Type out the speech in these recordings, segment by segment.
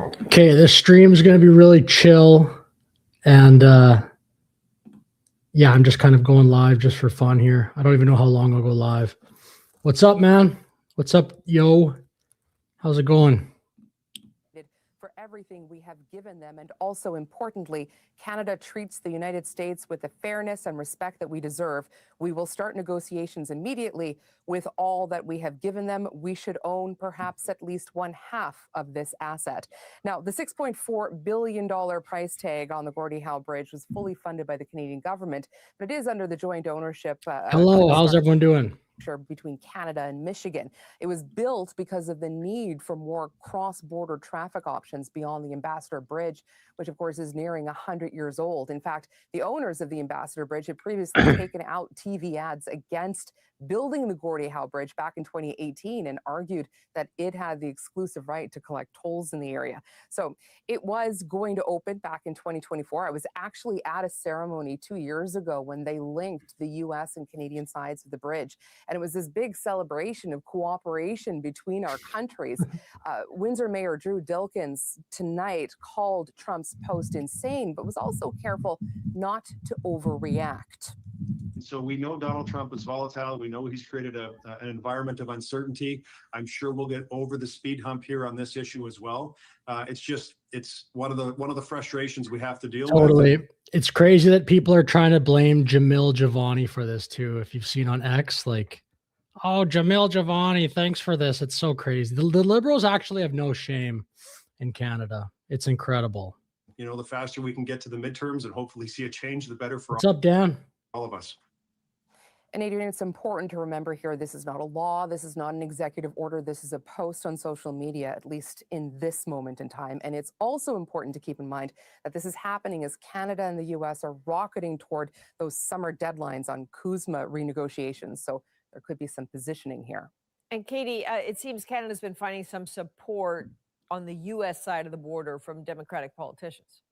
Okay, this stream is going to be really chill. And yeah, I'm just kind of going live just for fun here. I don't even know how long I'll go live. What's up, man? What's up, yo? How's it going? For everything we have given them, and also importantly, Canada treats the United States with the fairness and respect that we deserve. We will start negotiations immediately with all that we have given them. We should own perhaps at least 1/2 of this asset. Now, the $6.4 billion price tag on the Gordie Howe Bridge was fully funded by the Canadian government, but it is under the joint ownership. Hello, how's everyone doing? Between Canada and Michigan. It was built because of the need for more cross-border traffic options beyond the Ambassador Bridge, which of course is nearing 100 years old. In fact, the owners of the Ambassador Bridge had previously taken out TV ads against building the Gordie Howe Bridge back in 2018 and argued that it had the exclusive right to collect tolls in the area. So it was going to open back in 2024. I was actually at a ceremony 2 years ago when they linked the US and Canadian sides of the bridge. And it was this big celebration of cooperation between our countries. Windsor Mayor Drew Dilkens tonight called Trump's post insane, but was also careful not to overreact. So we know Donald Trump is volatile. We know he's created an environment of uncertainty. I'm sure we'll get over the speed hump here on this issue as well. It's one of the frustrations we have to deal with. Totally. It's crazy that people are trying to blame Jamil Javani for this too. If you've seen on X, like, oh, Jamil Javani, thanks for this. It's so crazy. The Liberals actually have no shame in Canada. It's incredible. You know, the faster we can get to the midterms and hopefully see a change, the better for What's up, Dan? All of us. And Adrian, it's important to remember here, this is not a law, this is not an executive order, this is a post on social media, at least in this moment in time. And it's also important to keep in mind that this is happening as Canada and the US are rocketing toward those summer deadlines on CUSMA renegotiations. So there could be some positioning here. And Katie, it seems Canada's been finding some support on the US side of the border from Democratic politicians.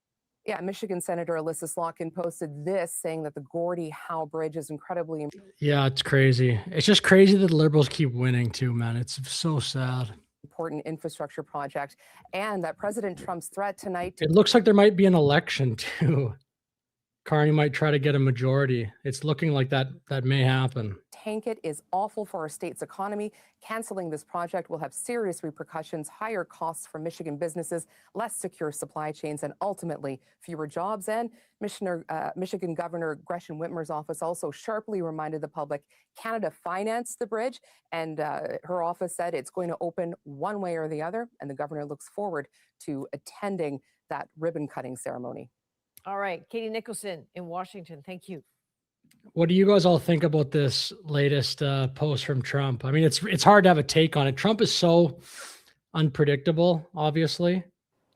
Yeah, Michigan Senator Alyssa Slotkin posted this, saying that the Gordie Howe Bridge is incredibly... Yeah, it's crazy. It's just crazy that the Liberals keep winning too, man. It's so sad. Important infrastructure project, and that President Trump's threat tonight... It looks like there might be an election too. Carney might try to get a majority. It's looking like that may happen. Tank it is awful for our state's economy. Canceling this project will have serious repercussions, higher costs for Michigan businesses, less secure supply chains, and ultimately fewer jobs. And Michigan Governor Gretchen Whitmer's office also sharply reminded the public Canada financed the bridge, and her office said it's going to open one way or the other, and the governor looks forward to attending that ribbon-cutting ceremony. All right, Katie Nicholson in Washington, thank you. What do you guys all think about this latest post from Trump? I mean, it's hard to have a take on it. Trump is so unpredictable, obviously.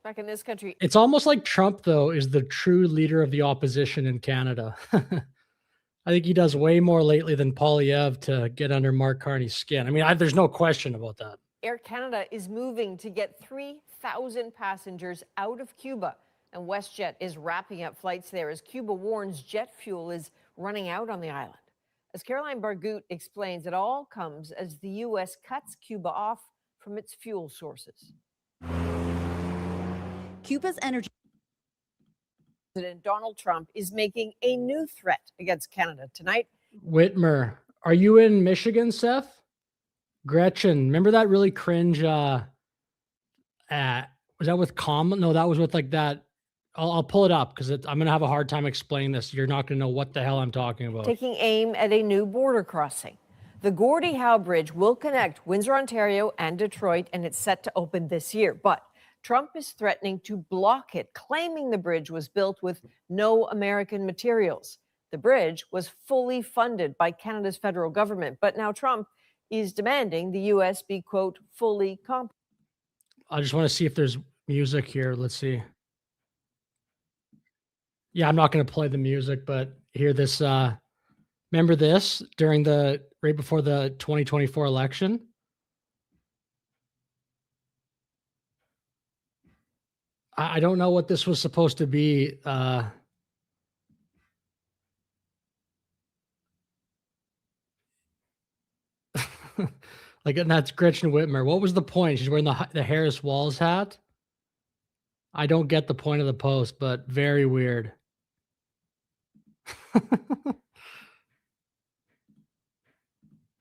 Back in this country. It's almost like Trump, though, is the true leader of the opposition in Canada. I think he does way more lately than Poilievre to get under Mark Carney's skin. I mean, there's no question about that. Air Canada is moving to get 3,000 passengers out of Cuba, and WestJet is wrapping up flights there as Cuba warns jet fuel is running out on the island. As Caroline Bargout explains, it all comes as the U.S. cuts Cuba off from its fuel sources. Cuba's energy President Donald Trump is making a new threat against Canada tonight. Whitmer, are you in Michigan, Seth? Gretchen, remember that really cringe, was that with Kamala? No, that was with like that. I'll pull it up because I'm going to have a hard time explaining this. You're not going to know what the hell I'm talking about. Taking aim at a new border crossing. The Gordie Howe Bridge will connect Windsor, Ontario and Detroit, and it's set to open this year. But Trump is threatening to block it, claiming the bridge was built with no American materials. The bridge was fully funded by Canada's federal government, but now Trump is demanding the U.S. be, quote, fully compensated. I just want to see if there's music here. Let's see. Yeah, I'm not going to play the music, but hear this. Remember this during right before the 2024 election? I don't know what this was supposed to be. Like, and that's Gretchen Whitmer. What was the point? She's wearing the Harris Walls hat. I don't get the point of the post, but very weird.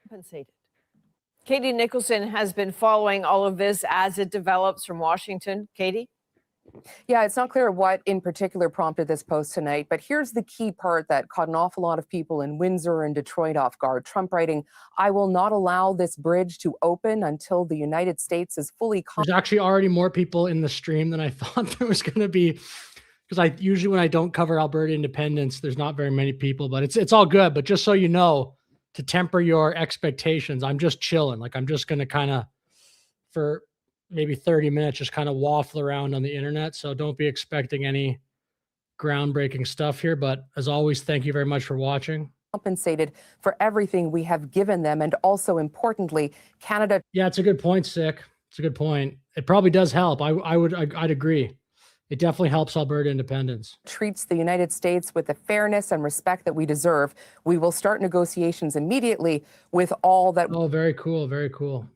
Compensated. Katie Nicholson has been following all of this as it develops from Washington. Katie? Yeah, it's not clear what in particular prompted this post tonight, but here's the key part that caught an awful lot of people in Windsor and Detroit off guard. Trump writing, "I will not allow this bridge to open until the United States is fully There's actually already more people in the stream than I thought there was going to be, because I usually, when I don't cover Alberta independence, there's not very many people, but it's all good. But just so you know, to temper your expectations, I'm just chilling. Like, I'm just going to kind of, for maybe 30 minutes, just kind of waffle around on the internet. So don't be expecting any groundbreaking stuff here. But as always, thank you very much for watching. compensated for everything we have given them. And also importantly, Canada Yeah, it's a good point, Sick. It's a good point. It probably does help. I'd agree. It definitely helps Alberta independence. treats the United States with the fairness and respect that we deserve. We will start negotiations immediately with all that Oh, very cool. Very cool.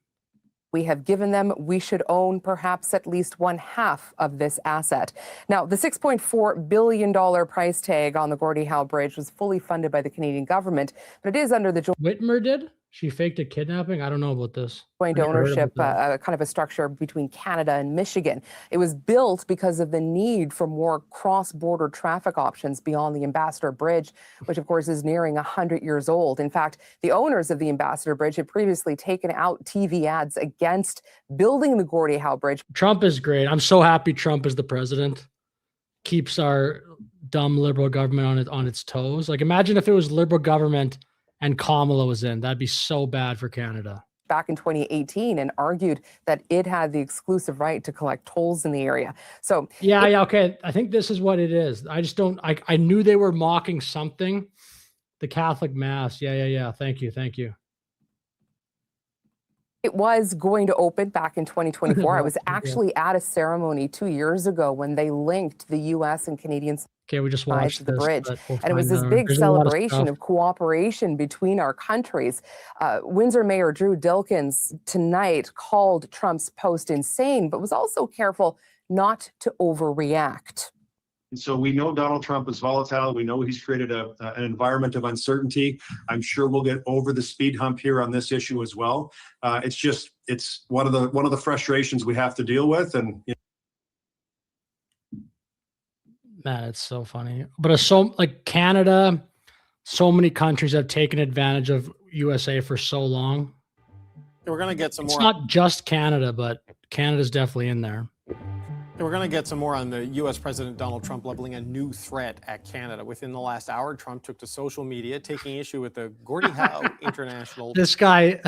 we have given them. We should own perhaps at least 1/2 of this asset. Now, the $6.4 billion price tag on the Gordie Howe Bridge was fully funded by the Canadian government, but it is under the Whitmer did? She faked a kidnapping? I don't know about this. joint I never heard ownership, about that. kind of a structure between Canada and Michigan. It was built because of the need for more cross-border traffic options beyond the Ambassador Bridge, which of course is nearing 100 years old. In fact, the owners of the Ambassador Bridge had previously taken out TV ads against building the Gordie Howe Bridge. Trump is great. I'm so happy Trump is the president. Keeps our dumb liberal government on its toes. Like, imagine if it was liberal government and Kamala was in. That'd be so bad for Canada. Back in 2018 and argued that it had the exclusive right to collect tolls in the area. So Yeah, okay. I think this is what it is. I just don't. I knew they were mocking something. The Catholic Mass. Yeah. Thank you. it was going to open back in 2024. I was Yeah. actually at a ceremony 2 years ago when they linked the U.S. and Canadian Okay, we just sides watched of the this, bridge. but we'll And it was find this out. big There's a lot of celebration stuff. of cooperation between our countries. Windsor Mayor Drew Dilkens tonight called Trump's post insane, but was also careful not to overreact. And so we know Donald Trump is volatile. We know he's created an environment of uncertainty. I'm sure we'll get over the speed hump here on this issue as well. It's one of the frustrations we have to deal with. And Man, it's so funny. But like Canada, so many countries have taken advantage of USA for so long. We're going to get some It's more. not just Canada, but Canada's definitely in there. We're going to get some more on the U.S. President Donald Trump leveling a new threat at Canada. Within the last hour, Trump took to social media, taking issue with the Gordie Howe International. This guy,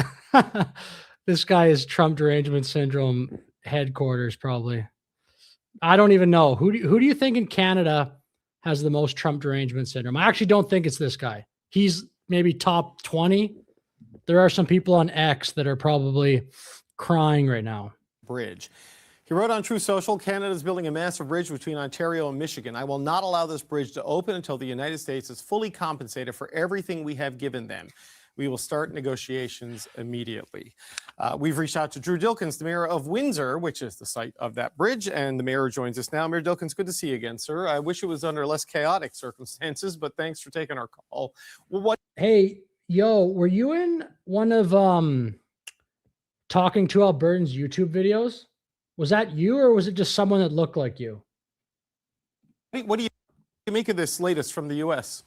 this guy is Trump derangement syndrome headquarters, probably. I don't even know. Who do you think in Canada has the most Trump derangement syndrome? I actually don't think it's this guy. He's maybe top 20. There are some people on X that are probably crying right now. Bridge. He wrote on Truth Social, Canada is building a massive bridge between Ontario and Michigan. I will not allow this bridge to open until the United States is fully compensated for everything we have given them. We will start negotiations immediately. We've reached out to Drew Dilkens, the mayor of Windsor, which is the site of that bridge, and the mayor joins us now. Mayor Dilkens, good to see you again, sir. I wish it was under less chaotic circumstances, but thanks for taking our call. Well, Hey, yo, were you in one of Talking to Albertans YouTube videos? Was that you, or was it just someone that looked like you? what do you make of this latest from the U.S.?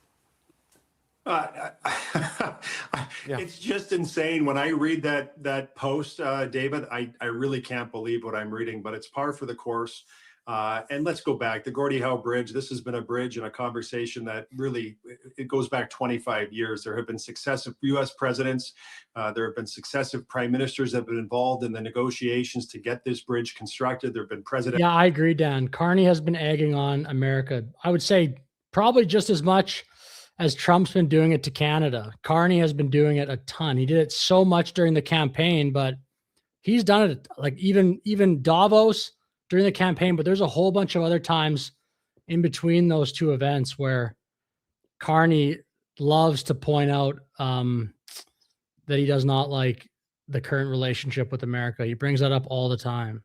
It's just insane. When I read that post, David, I really can't believe what I'm reading, but it's par for the course. And let's go back. The Gordie Howe Bridge, this has been a bridge and a conversation that really, it goes back 25 years. There have been successive U.S. presidents. There have been successive prime ministers that have been involved in the negotiations to get this bridge constructed. There have been presidents. Yeah, I agree, Dan. Carney has been egging on America. I would say probably just as much as Trump's been doing it to Canada. Carney has been doing it a ton. He did it so much during the campaign, but he's done it like even Davos during the campaign, but there's a whole bunch of other times in between those two events where Carney loves to point out that he does not like the current relationship with America. He brings that up all the time.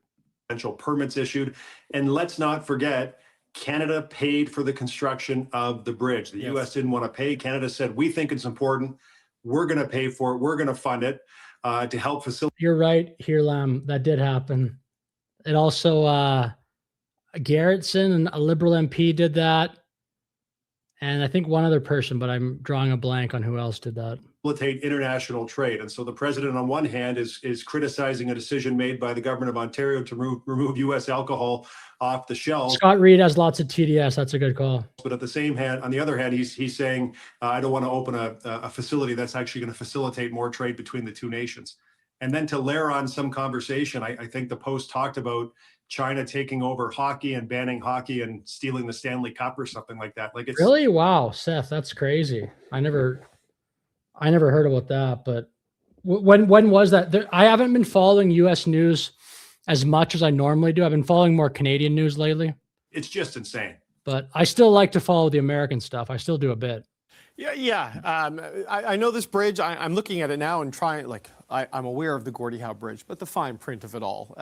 potential permits issued. And let's not forget, Canada paid for the construction of the bridge. The Yes. US didn't want to pay. Canada said, we think it's important. We're going to pay for it. We're going to fund it to help facilitate. You're right here, Lam. That did happen. It also, Garrettson and a Liberal MP did that. And I think one other person, but I'm drawing a blank on who else did that. International trade. And so the president on one hand is criticizing a decision made by the government of Ontario to remove US alcohol off the shelves. Scott Reed has lots of TDS. That's a good call. But at the same hand, on the other hand, he's saying, I don't want to open a facility that's actually going to facilitate more trade between the two nations. And then to layer on some conversation, I think the Post talked about China taking over hockey and banning hockey and stealing the Stanley Cup or something like that. Like, it's Really? Wow, Seth, that's crazy. I never heard about that. But when was that? I haven't been following U.S. news as much as I normally do. I've been following more Canadian news lately. It's just insane. But I still like to follow the American stuff. I still do a bit. Yeah. I know this bridge. I'm looking at it now and trying, like, I'm aware of the Gordie Howe Bridge, but the fine print of it all,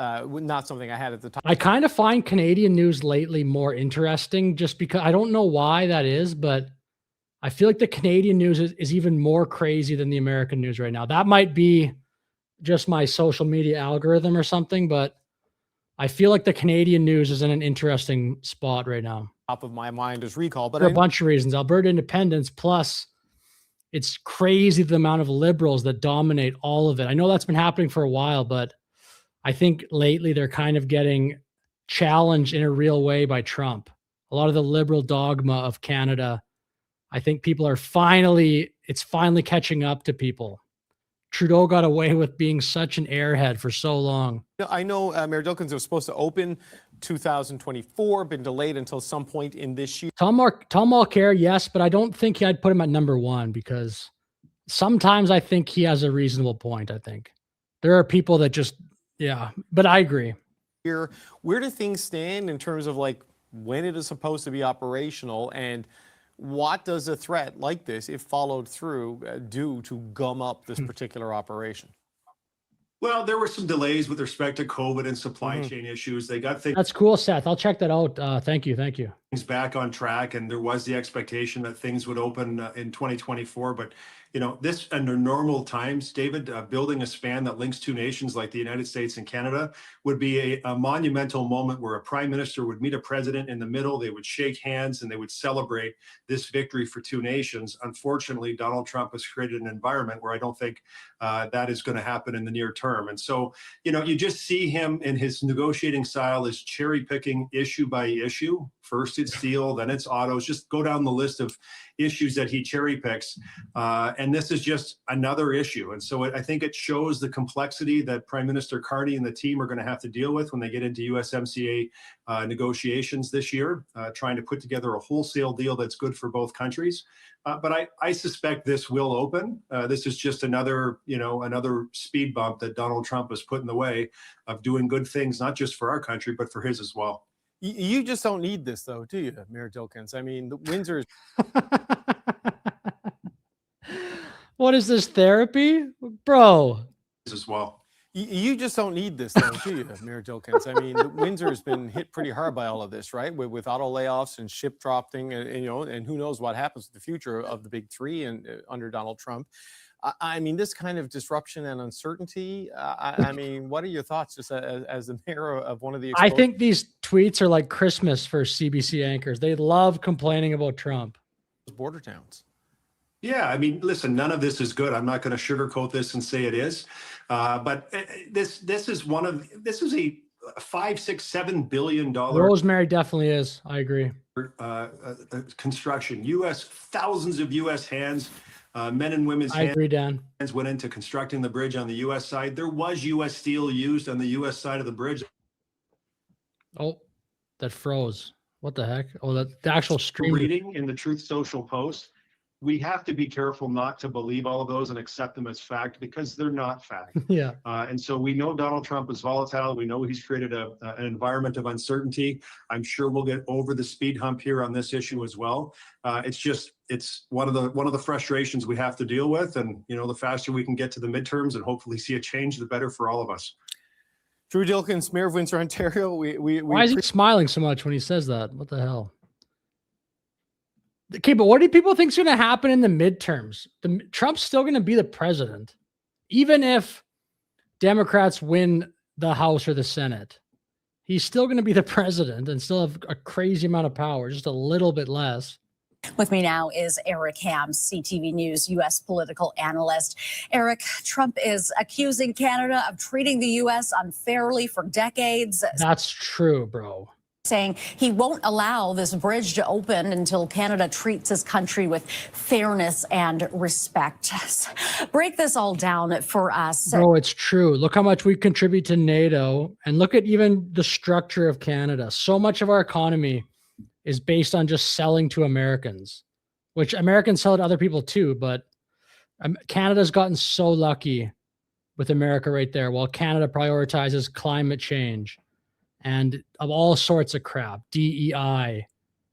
not something I had at the time. I kind of find Canadian news lately more interesting just because I don't know why that is, but I feel like the Canadian news is even more crazy than the American news right now. That might be just my social media algorithm or something, but I feel like the Canadian news is in an interesting spot right now. Top of my mind is recall, but For a bunch of reasons. Alberta independence, plus it's crazy the amount of liberals that dominate all of it. I know that's been happening for a while, but I think lately they're kind of getting challenged in a real way by Trump. A lot of the liberal dogma of Canada, I think people are it's finally catching up to people. Trudeau got away with being such an airhead for so long. I know Mayor Dilkens was supposed to open 2024, been delayed until some point in this year. Tom Mulcair, yes, but I don't think I'd put him at number one because sometimes I think he has a reasonable point. I think there are people that just, yeah, but I agree. Where do things stand in terms of like when it is supposed to be operational, and what does a threat like this, if followed through, do to gum up this particular operation? Well, there were some delays with respect to COVID and supply chain issues. They got things That's cool, Seth. I'll check that out. Thank you. Thank you. back on track, and there was the expectation that things would open in 2024. But this under normal times, David, building a span that links two nations like the United States and Canada would be a monumental moment where a prime minister would meet a president in the middle. They would shake hands and they would celebrate this victory for two nations. Unfortunately, Donald Trump has created an environment where I don't think that is going to happen in the near term. And so, you just see him in his negotiating style is cherry picking issue by issue. First it's steel, then it's autos. Just go down the list of issues that he cherry picks. And this is just another issue. And so I think it shows the complexity that Prime Minister Carney and the team are going to have to deal with when they get into USMCA negotiations this year, trying to put together a wholesale deal that's good for both countries. But I suspect this will open. This is just another speed bump that Donald Trump has put in the way of doing good things, not just for our country, but for his as well. You just don't need this, though, do you, Mayor Dilkens? I mean, the Windsor is... What is this, therapy? Bro. As well. You just don't need this, though, do you, Mayor Dilkens? I mean, Windsor has been hit pretty hard by all of this, right? With auto layoffs and ship dropping, and who knows what happens in the future of the big three and under Donald Trump. I mean, this kind of disruption and uncertainty. I mean, what are your thoughts, just as the mayor of one of the? I think these tweets are like Christmas for CBC anchors. They love complaining about Trump. Border towns. Yeah, I mean, listen, none of this is good. I'm not going to sugarcoat this and say it is, but this is a $5, $6, $7 billion Rosemary definitely is. I agree. Construction. Thousands of U.S. hands, men and women's I agree, Dan. hands went into constructing the bridge on the U.S. side. There was U.S. steel used on the U.S. side of the bridge. Oh, that froze. What the heck? Oh, the actual stream. Reading in the Truth Social post, we have to be careful not to believe all of those and accept them as fact, because they're not fact. Yeah. And so we know Donald Trump is volatile. We know he's created an environment of uncertainty. I'm sure we'll get over the speed hump here on this issue as well. It's one of the frustrations we have to deal with. And, the faster we can get to the midterms and hopefully see a change, the better for all of us. Drew Dilkins, Mayor of Windsor, Ontario. Why is he smiling so much when he says that? What the hell? Okay, but what do people think is going to happen in the midterms? Trump's still going to be the president, even if Democrats win the House or the Senate. He's still going to be the president and still have a crazy amount of power, just a little bit less. With me now is Eric Ham, CTV News U.S. political analyst. Eric, Trump is accusing Canada of treating the U.S. unfairly for decades. That's true, bro. Saying he won't allow this bridge to open until Canada treats his country with fairness and respect. Break this all down for us. Bro, it's true. Look how much we contribute to NATO, and look at even the structure of Canada. So much of our economy is based on just selling to Americans, which Americans sell to other people too. But Canada's gotten so lucky with America right there, while Canada prioritizes climate change and of all sorts of crap, DEI,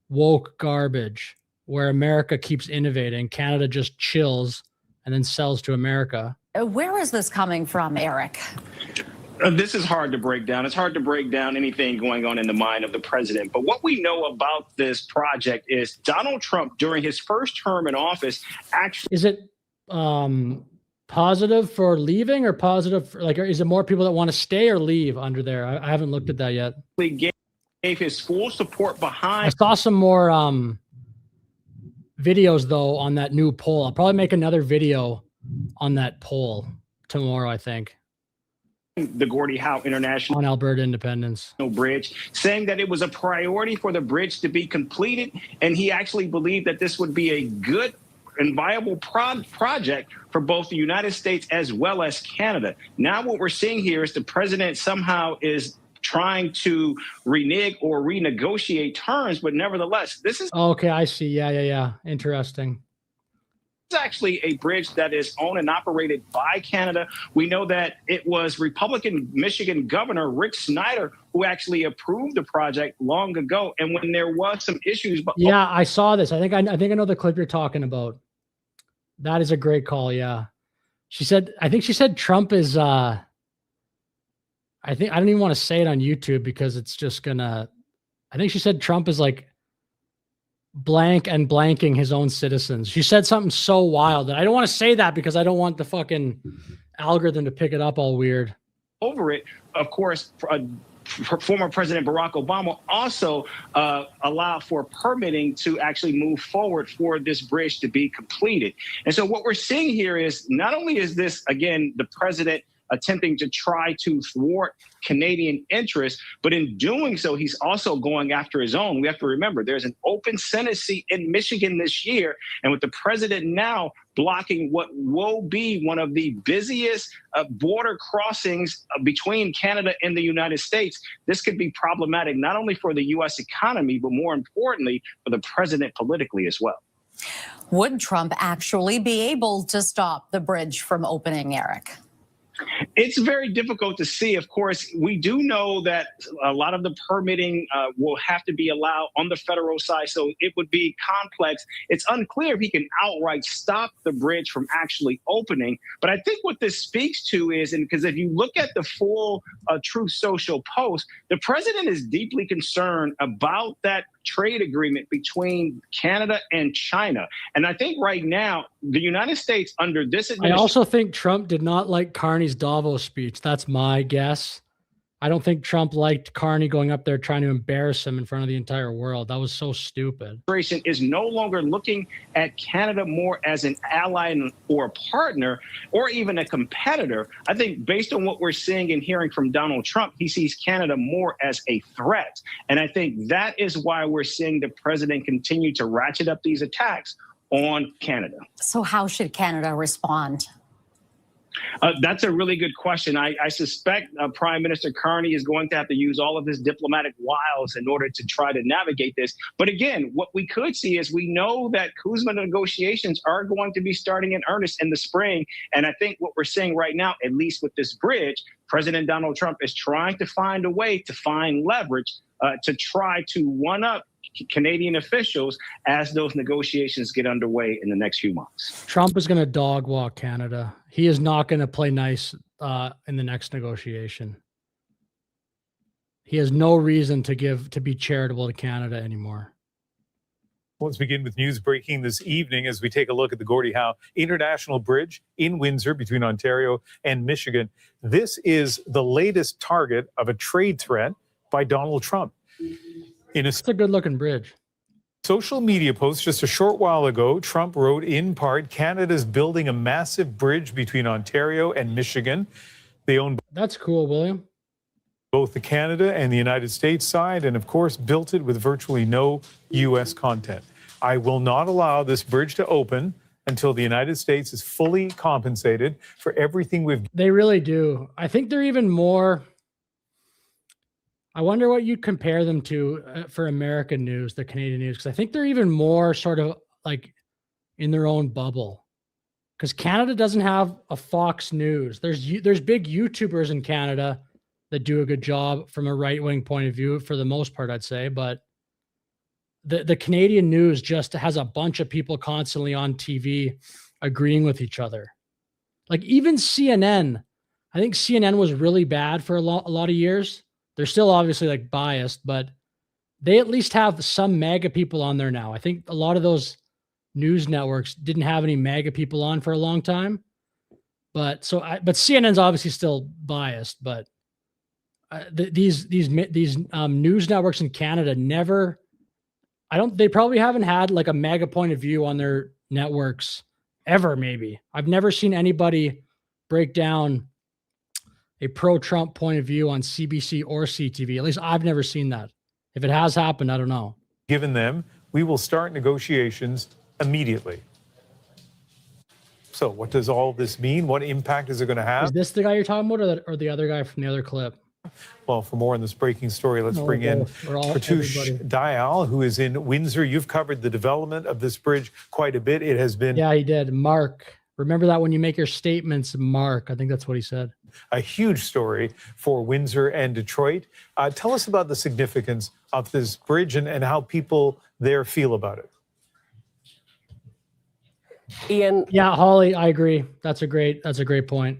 woke garbage, where America keeps innovating. Canada just chills and then sells to America. Where is this coming from, Eric? This is hard to break down. It's hard to break down anything going on in the mind of the president. But what we know about this project is Donald Trump, during his first term in office, actually— Is it positive for leaving, or positive for, like, is it more people that want to stay or leave under there? I haven't looked at that yet. gave his full support I behind— saw some more videos though on that new poll. I'll probably make another video on that poll tomorrow, I think, the Gordie Howe International on Alberta independence Bridge, saying that it was a priority for the bridge to be completed. And he actually believed that this would be a good and viable project for both the United States as well as Canada. Now what we're seeing here is the president somehow is trying to renege or renegotiate terms, but nevertheless, this is— Okay, I see. Yeah. Interesting. actually a bridge that is owned and operated by Canada. We know that it was Republican Michigan Governor Rick Snyder who actually approved the project long ago. And when there was some issues— but Yeah, I saw this. I think I know the clip you're talking about. That is a great call. Yeah. I think she said Trump is, I don't even want to say it on YouTube because it's just I think she said Trump is like blank and blanking his own citizens. She said something so wild that I don't want to say that because I don't want the fucking algorithm to pick it up all weird. Over it, of course, former President Barack Obama also allowed for permitting to actually move forward for this bridge to be completed. And so what we're seeing here is not only is this, again, the president attempting to try to thwart Canadian interests, but in doing so, he's also going after his own. We have to remember there's an open Senate seat in Michigan this year, and with the president now blocking what will be one of the busiest border crossings between Canada and the United States, this could be problematic not only for the U.S. economy, but more importantly, for the president politically as well. Would Trump actually be able to stop the bridge from opening, Eric? It's very difficult to see. Of course, we do know that a lot of the permitting will have to be allowed on the federal side, so it would be complex. It's unclear if he can outright stop the bridge from actually opening. But I think what this speaks to is, and because if you look at the full Truth Social post, the president is deeply concerned about that trade agreement between Canada and China. And I think right now, the United States under this administration— I also think Trump did not like Carney's Davos speech. That's my guess. I don't think Trump liked Carney going up there trying to embarrass him in front of the entire world. That was so stupid. Is no longer looking at Canada more as an ally or a partner or even a competitor. I think based on what we're seeing and hearing from Donald Trump, he sees Canada more as a threat. And I think that is why we're seeing the president continue to ratchet up these attacks on Canada. So how should Canada respond? That's a really good question. I suspect Prime Minister Carney is going to have to use all of his diplomatic wiles in order to try to navigate this. But again, what we could see is we know that CUSMA negotiations are going to be starting in earnest in the spring. And I think what we're seeing right now, at least with this bridge, President Donald Trump is trying to find a way to find leverage to try to one-up Canadian officials as those negotiations get underway in the next few months. Trump is going to dog walk Canada. He is not going to play nice in the next negotiation. he has no reason to be charitable to Canada anymore. Let's begin with news breaking this evening as we take a look at the Gordie Howe International Bridge in Windsor between Ontario and Michigan. This is the latest target of a trade threat by Donald Trump. In a It's a good looking bridge. social media post just a short while ago, Trump wrote in part, Canada's building a massive bridge between Ontario and Michigan. They own That's cool, William. both the Canada and the United States side, and of course, built it with virtually no U.S. content. I will not allow this bridge to open until the United States is fully compensated for everything we've. They really do. I think they're even more. I wonder what you compare them to for American news, the Canadian news, because I think they're even more sort of like in their own bubble. Because Canada doesn't have a Fox News. There's big YouTubers in Canada that do a good job from a right-wing point of view for the most part, I'd say, but the Canadian news just has a bunch of people constantly on TV agreeing with each other. Like even CNN, I think CNN was really bad for a lot of years. They're still obviously like biased, but they at least have some MAGA people on there now. I think a lot of those news networks didn't have any MAGA people on for a long time. But CNN's obviously still biased, but these news networks in Canada never. They probably haven't had like a MAGA point of view on their networks ever, maybe. I've never seen anybody break down a pro-Trump point of view on CBC or CTV. At least I've never seen that. If it has happened, I don't know. Given them, we will start negotiations immediately. So what does all this mean? What impact is it going to have? Is this the guy you're talking about or the other guy from the other clip? Well, for more on this breaking story, let's bring in Pratoush Dayal, who is in Windsor. You've covered the development of this bridge quite a bit. It has been he did. Mark. Remember that when you make your statements, Mark. I think that's what he said. a huge story for Windsor and Detroit. Tell us about the significance of this bridge and how people there feel about it. Ian, Yeah, Holly, I agree. That's a great point.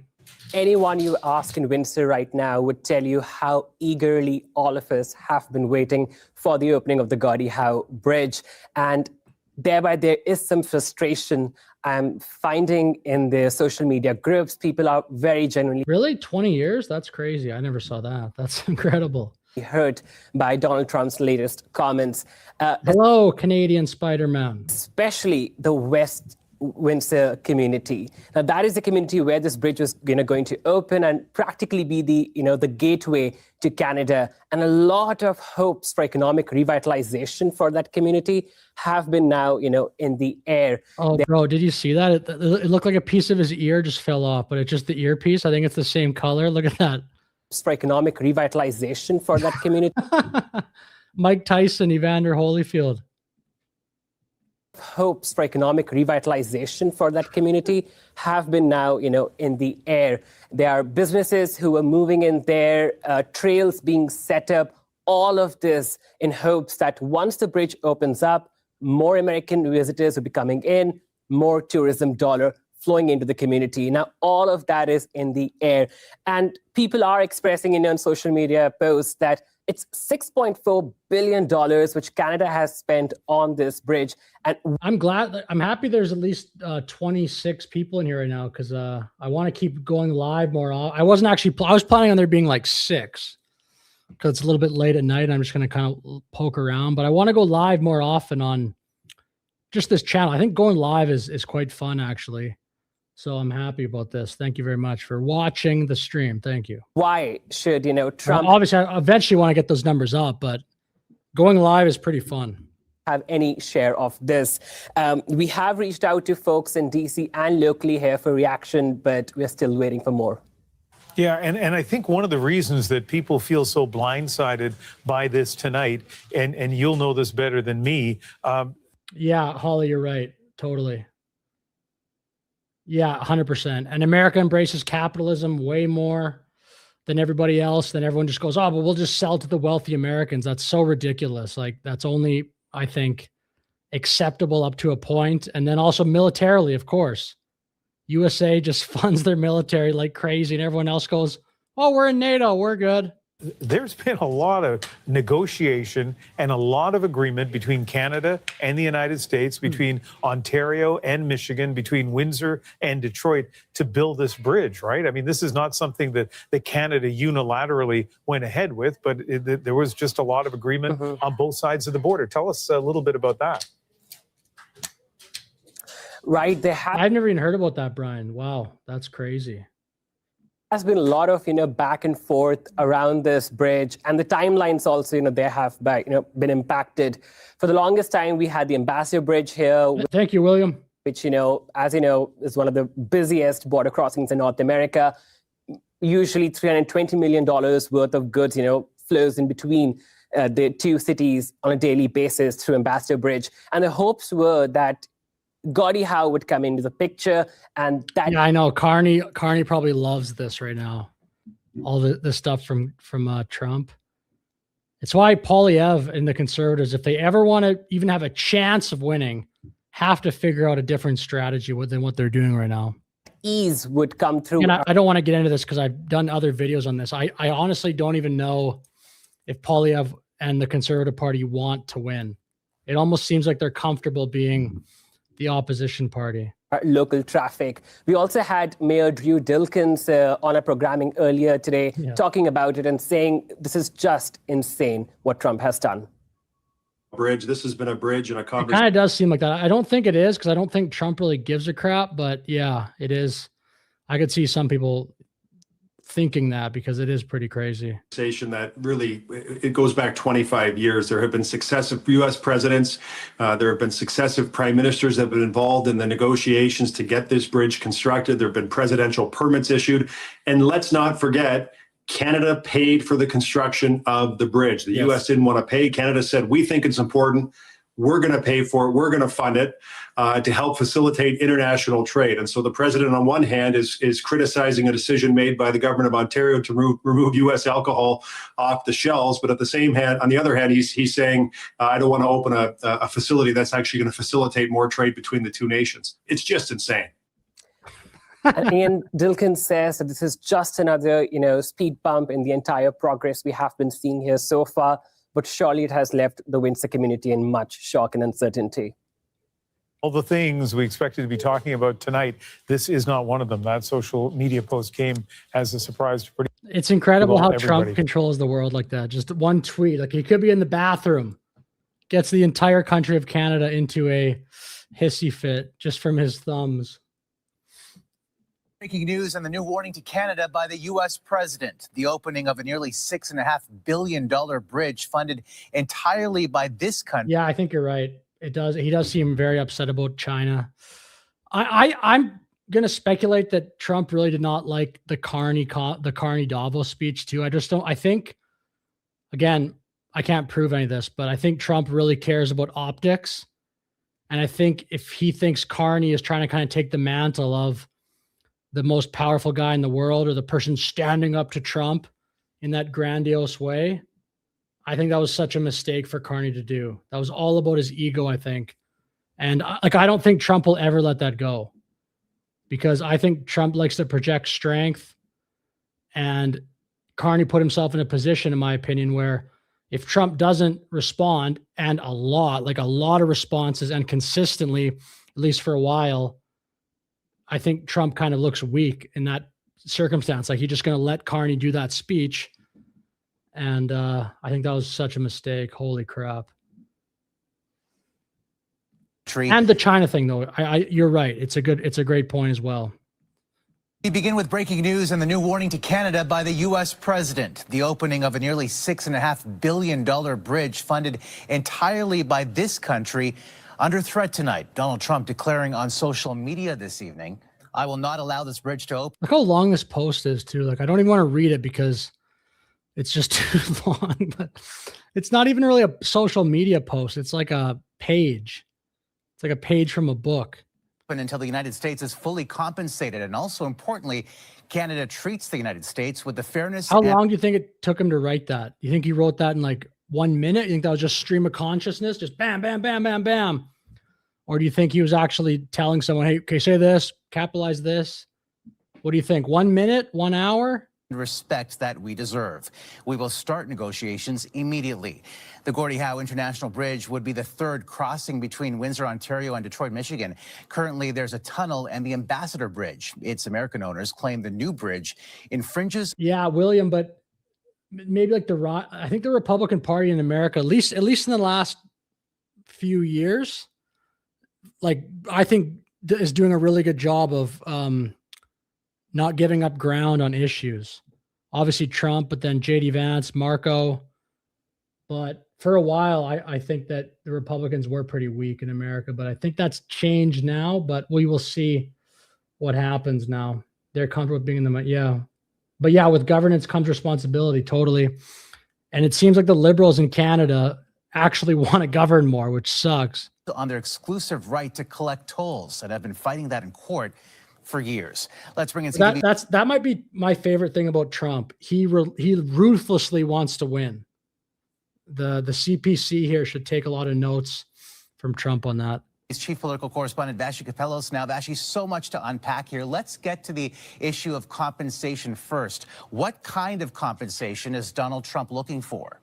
anyone you ask in Windsor right now would tell you how eagerly all of us have been waiting for the opening of the Gordie Howe Bridge. And thereby there is some frustration I'm finding in the social media groups. People are very genuinely Really? 20 years? That's crazy. I never saw that. That's incredible. hurt by Donald Trump's latest comments, Hello, Canadian Spider-Man. especially the West Windsor community. Now, that is the community where this bridge was going to open and practically be the gateway to Canada. And a lot of hopes for economic revitalization for that community have been now, in the air. Oh, bro, did you see that? It looked like a piece of his ear just fell off, but it's just the earpiece. I think it's the same color. Look at that. For economic revitalization for that community. Mike Tyson, Evander Holyfield. Hopes for economic revitalization for that community have been now, in the air. There are businesses who are moving in there, trails being set up, all of this in hopes that once the bridge opens up, more American visitors will be coming in, more tourism dollar flowing into the community. Now, all of that is in the air. And people are expressing on social media posts that it's $6.4 billion, which Canada has spent on this bridge. And I'm happy there's at least 26 people in here right now because I want to keep going live more. I was planning on there being like 6 because it's a little bit late at night. I'm just going to kind of poke around, but I want to go live more often on just this channel. I think going live is quite fun, actually. So I'm happy about this. Thank you very much for watching the stream. Thank you. why should, Trump Well, obviously, I eventually want to get those numbers up, but going live is pretty fun. have any share of this? We have reached out to folks in DC and locally here for reaction, but we're still waiting for more. Yeah, and I think one of the reasons that people feel so blindsided by this tonight, and you'll know this better than me. Yeah, Holly, you're right. Totally. Yeah, 100%. And America embraces capitalism way more than everybody else. Then everyone just goes, oh, but we'll just sell to the wealthy Americans. That's so ridiculous. Like, that's only, I think, acceptable up to a point. And then also militarily, of course. USA just funds their military like crazy, and everyone else goes, oh, we're in NATO. We're good. There's been a lot of negotiation and a lot of agreement between Canada and the United States, between Ontario and Michigan, between Windsor and Detroit to build this bridge, right? I mean, this is not something that Canada unilaterally went ahead with, but there was just a lot of agreement on both sides of the border. Tell us a little bit about that. Right. I've never even heard about that, Brian. Wow, that's crazy. Has been a lot of back and forth around this bridge, and the timelines also they have been impacted. For the longest time, we had the Ambassador Bridge here. Thank you, William. Which as you know, is one of the busiest border crossings in North America. Usually, $320 million worth of goods flows in between the two cities on a daily basis through Ambassador Bridge, and the hopes were that Gordie Howe would come into the picture, and that. Yeah, I know. Carney probably loves this right now. All the stuff from Trump. It's why Poilievre and the Conservatives, if they ever want to even have a chance of winning, have to figure out a different strategy than what they're doing right now. Ease would come through. And I don't want to get into this because I've done other videos on this. I honestly don't even know if Poilievre and the Conservative Party want to win. It almost seems like they're comfortable being the opposition party. Local traffic. We also had Mayor Drew Dilkens on our programming earlier today talking about it and saying this is just insane what Trump has done. Bridge. This has been a bridge and a It conversation. kind of does seem like that. I don't think it is because I don't think Trump really gives a crap, but yeah, it is. I could see some people thinking that because it is pretty crazy. That really, it goes back 25 years. There have been successive U.S. presidents. There have been successive prime ministers that have been involved in the negotiations to get this bridge constructed. There have been presidential permits issued. And let's not forget, Canada paid for the construction of the bridge. The U.S. didn't want to pay. Canada said, we think it's important. We're going to pay for it. We're going to fund it to help facilitate international trade. And so the president, on one hand, is criticizing a decision made by the government of Ontario to remove U.S. alcohol off the shelves. But at the same hand, on the other hand, he's saying, I don't want to open a facility that's actually going to facilitate more trade between the two nations. It's just insane. And Ian Dilkens says that this is just another, speed bump in the entire progress we have been seeing here so far. But surely it has left the Windsor community in much shock and uncertainty. All the things we expected to be talking about tonight, this is not one of them. That social media post came as a surprise to It's incredible how everybody. Trump controls the world like that. Just one tweet, like he could be in the bathroom, gets the entire country of Canada into a hissy fit just from his thumbs. Breaking news and the new warning to Canada by the U.S. president. The opening of a nearly $6.5 billion bridge funded entirely by this country. Yeah, I think you're right. It does. He does seem very upset about China. I'm going to speculate that Trump really did not like the Carney Davos speech too. I just don't. I think, again, I can't prove any of this, but I think Trump really cares about optics. And I think if he thinks Carney is trying to kind of take the mantle of the most powerful guy in the world or the person standing up to Trump in that grandiose way, I think that was such a mistake for Carney to do. That was all about his ego, I think. And I don't think Trump will ever let that go because I think Trump likes to project strength, and Carney put himself in a position, in my opinion, where if Trump doesn't respond, and a lot of responses and consistently, at least for a while, I think Trump kind of looks weak in that circumstance. Like he's just going to let Carney do that speech. And I think that was such a mistake. Holy crap. And the China thing, though, you're right. It's a great point as well. We begin with breaking news and the new warning to Canada by the U.S. president. The opening of a nearly $6.5 billion bridge funded entirely by this country under threat tonight. Donald Trump declaring on social media this evening, I will not allow this bridge to open. Look how long this post is, too. Like, I don't even want to read it because it's just too long. But it's not even really a social media post. It's like a page. It's like a page from a book. Until the United States is fully compensated. And also importantly, Canada treats the United States with the fairness. How long do you think it took him to write that? You think he wrote that in like 1 minute? You think that was just stream of consciousness? Just bam, bam, bam, bam, bam. Or do you think he was actually telling someone, hey, okay, say this, capitalize this? What do you think? 1 minute, 1 hour? respect that we deserve. We will start negotiations immediately. The Gordie Howe International Bridge would be the third crossing between Windsor, Ontario and Detroit, Michigan. Currently, there's a tunnel and the Ambassador Bridge. Its American owners claim the new bridge infringes. Yeah, William, but maybe like I think the Republican Party in America, at least in the last few years, like I think is doing a really good job of not giving up ground on issues. Obviously Trump, but then JD Vance, Marco. But for a while, I think that the Republicans were pretty weak in America, but I think that's changed now, but we will see what happens now. They're comfortable with being in the, yeah. But yeah, with governance comes responsibility, totally. And it seems like the Liberals in Canada actually want to govern more, which sucks. On their exclusive right to collect tolls and have been fighting that in court for years. Let's bring in that might be my favorite thing about Trump. He ruthlessly wants to win. The CPC here should take a lot of notes from Trump on that. Chief political correspondent Vassy Kapelos. Now, Vassy, so much to unpack here. Let's get to the issue of compensation first. What kind of compensation is Donald Trump looking for?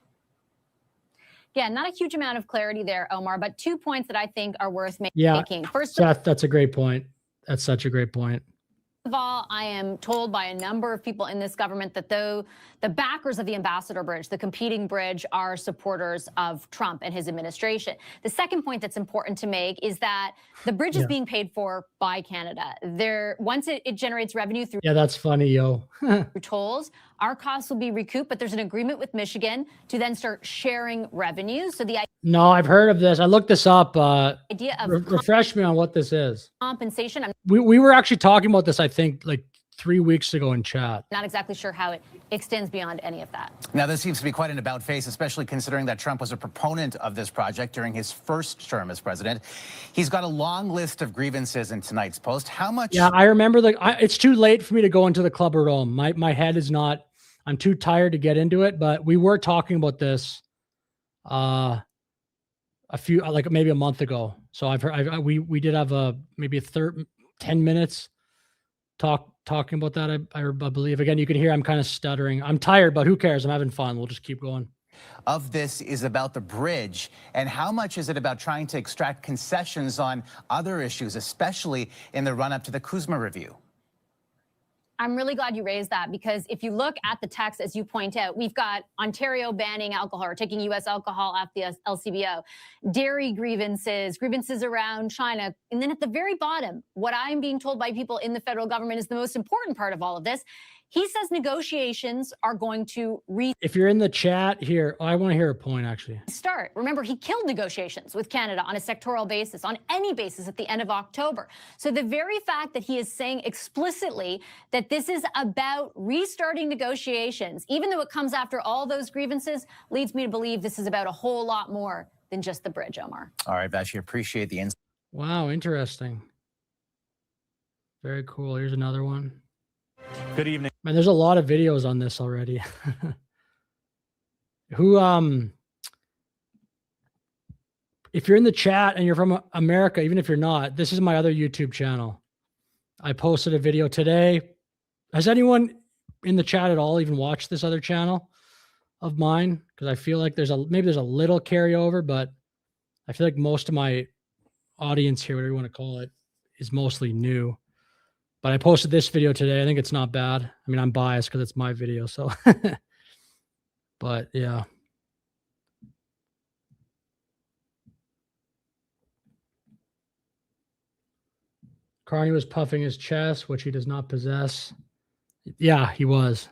Yeah, not a huge amount of clarity there, Omar, but 2 points that I think are worth making. Yeah, First, that's a great point. That's such a great point. of all, I am told by a number of people in this government that though the backers of the Ambassador Bridge, the competing bridge, are supporters of Trump and his administration. The second point that's important to make is that the bridge is being paid for by Canada. Once it generates revenue through that's funny, yo. tolls, our costs will be recouped, but there's an agreement with Michigan to then start sharing revenue. So the No, I've heard of this. I looked this up. idea of Refresh me on what this is. compensation, I'm We were actually talking about this, I think, like 3 weeks ago in chat. not exactly sure how it extends beyond any of that. Now, this seems to be quite an about face, especially considering that Trump was a proponent of this project during his first term as president. He's got a long list of grievances in tonight's post. How much? Yeah, I remember it's too late for me to go into the Club of Rome. My head is not, I'm too tired to get into it, but we were talking about this a few, like maybe a month ago. So I've heard, we did have maybe 10 minutes talking about that. I believe. Again, you can hear I'm kind of stuttering. I'm tired, but who cares? I'm having fun. We'll just keep going. Of this is about the bridge, and how much is it about trying to extract concessions on other issues, especially in the run-up to the Kuzma review? I'm really glad you raised that, because if you look at the text, as you point out, we've got Ontario banning alcohol or taking U.S. alcohol off the LCBO, dairy grievances around China. And then at the very bottom, what I'm being told by people in the federal government is the most important part of all of this. He says negotiations are going to If you're in the chat here, I want to hear a point, actually. restart. Remember, he killed negotiations with Canada on a sectoral basis, on any basis at the end of October. So the very fact that he is saying explicitly that this is about restarting negotiations, even though it comes after all those grievances, leads me to believe this is about a whole lot more than just the bridge, Omar. All right, Vassy, appreciate the insight. Wow, interesting. Very cool. Here's another one. Good evening. Man, there's a lot of videos on this already. If you're in the chat and you're from America, even if you're not, this is my other YouTube channel. I posted a video today. Has anyone in the chat at all even watched this other channel of mine? Because I feel like maybe there's a little carryover, but I feel like most of my audience here, whatever you want to call it, is mostly new. But I posted this video today. I think it's not bad. I mean, I'm biased because it's my video. So, but yeah. Carney was puffing his chest, which he does not possess. Yeah, he was.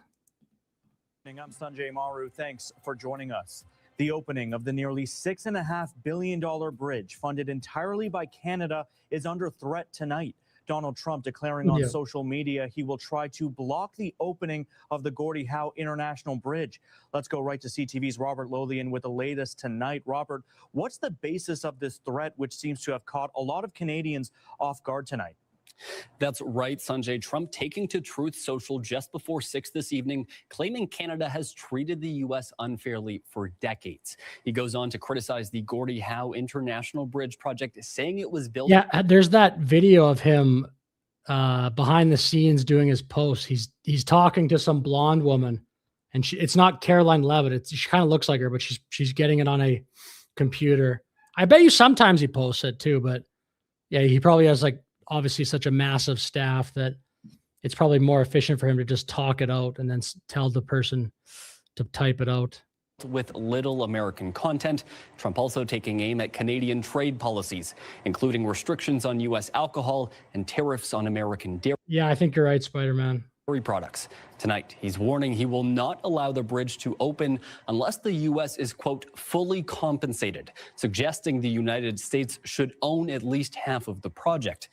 I'm Sanjay Maru. Thanks for joining us. The opening of the nearly $6.5 billion bridge, funded entirely by Canada, is under threat tonight. Donald Trump declaring on social media he will try to block the opening of the Gordie Howe International Bridge. Let's go right to CTV's Robert Lothian with the latest tonight. Robert, what's the basis of this threat, which seems to have caught a lot of Canadians off guard tonight? That's right, Sanjay. Trump taking to Truth Social just before 6 this evening, claiming Canada has treated the U.S. unfairly for decades. He goes on to criticize the Gordie Howe International Bridge project, saying it was built. Yeah, there's that video of him behind the scenes doing his posts. He's talking to some blonde woman, and it's not Caroline Levitt. She kind of looks like her, but she's getting it on a computer. I bet you sometimes he posts it too, but yeah, he probably has like obviously such a massive staff that it's probably more efficient for him to just talk it out and then tell the person to type it out. With little American content, Trump also taking aim at Canadian trade policies, including restrictions on U.S. alcohol and tariffs on American dairy. Yeah, I think you're right, Spider-Man. Products. Tonight, he's warning he will not allow the bridge to open unless the U.S. is, quote, fully compensated, suggesting the United States should own at least half of the project.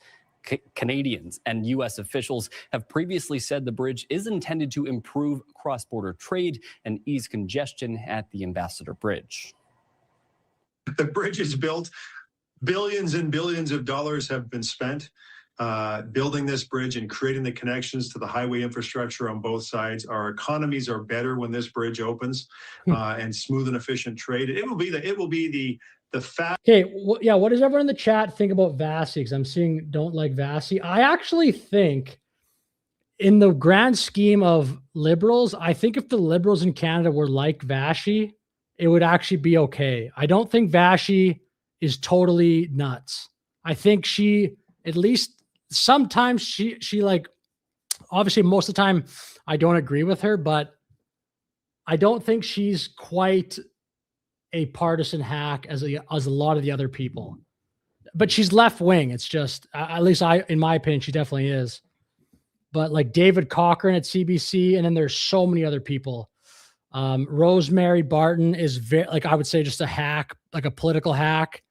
Canadians and U.S. officials have previously said the bridge is intended to improve cross-border trade and ease congestion at the Ambassador Bridge. The bridge is built. Billions and billions of dollars have been spent building this bridge and creating the connections to the highway infrastructure on both sides. Our economies are better when this bridge opens and smooth and efficient trade. It will be the fact. Okay, yeah. What does everyone in the chat think about Vasi? Because I'm seeing don't like Vasi. I actually think, in the grand scheme of liberals, I think if the liberals in Canada were like Vasi, it would actually be okay. I don't think Vasi is totally nuts. I think she, at least sometimes she like, obviously most of the time I don't agree with her, but I don't think she's quite a partisan hack as a lot of the other people. But she's left wing. It's just, at least in my opinion, she definitely is. But like David Cochrane at CBC, and then there's so many other people. Rosemary Barton is very, like, I would say just a hack, like a political hack.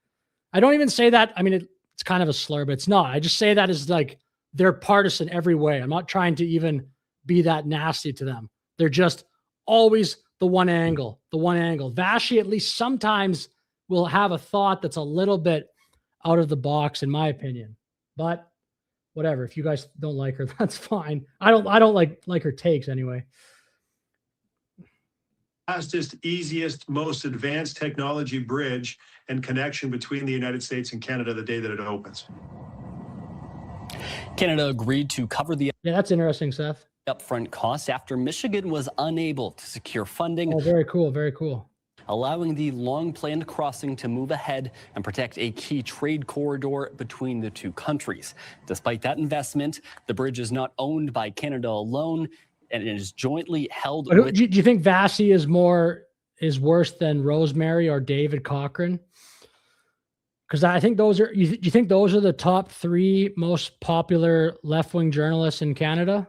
I don't even say that. I mean, it's kind of a slur, but it's not. I just say that as like they're partisan every way. I'm not trying to even be that nasty to them. They're just always the one angle. Vasi at least sometimes will have a thought that's a little bit out of the box, in my opinion. But whatever. If you guys don't like her, that's fine. I don't like her takes anyway. Fastest, easiest, most advanced technology bridge and connection between the United States and Canada the day that it opens. Canada agreed to cover the that's interesting, Seth. Upfront costs after Michigan was unable to secure funding. Oh, very cool, very cool. Allowing the long-planned crossing to move ahead and protect a key trade corridor between the two countries. Despite that investment, the bridge is not owned by Canada alone, and it is jointly held. Do you think Vasi is worse than Rosemary or David Cochrane? Because I think those are. Do you think those are the top 3 most popular left-wing journalists in Canada?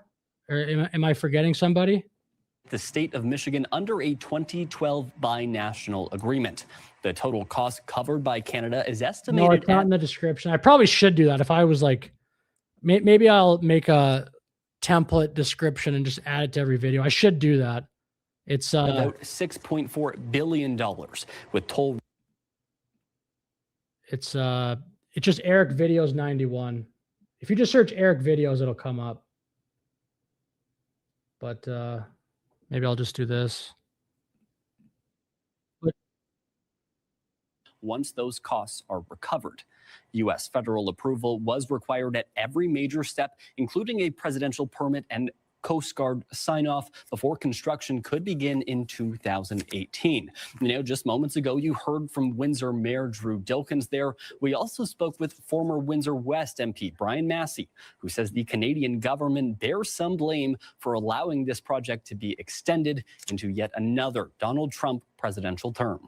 Or am I forgetting somebody? The state of Michigan under a 2012 binational agreement. The total cost covered by Canada is estimated. No, it's not in the description. I probably should do that if I was like, maybe I'll make a template description and just add it to every video. I should do that. It's about $6.4 billion with toll. It's just Eric Videos 91. If you just search Eric Videos, it'll come up. But maybe I'll just do this. Once those costs are recovered, U.S. federal approval was required at every major step, including a presidential permit and Coast Guard sign-off before construction could begin in 2018. Just moments ago, you heard from Windsor Mayor Drew Dilkens there. We also spoke with former Windsor West MP Brian Massey, who says the Canadian government bears some blame for allowing this project to be extended into yet another Donald Trump presidential term.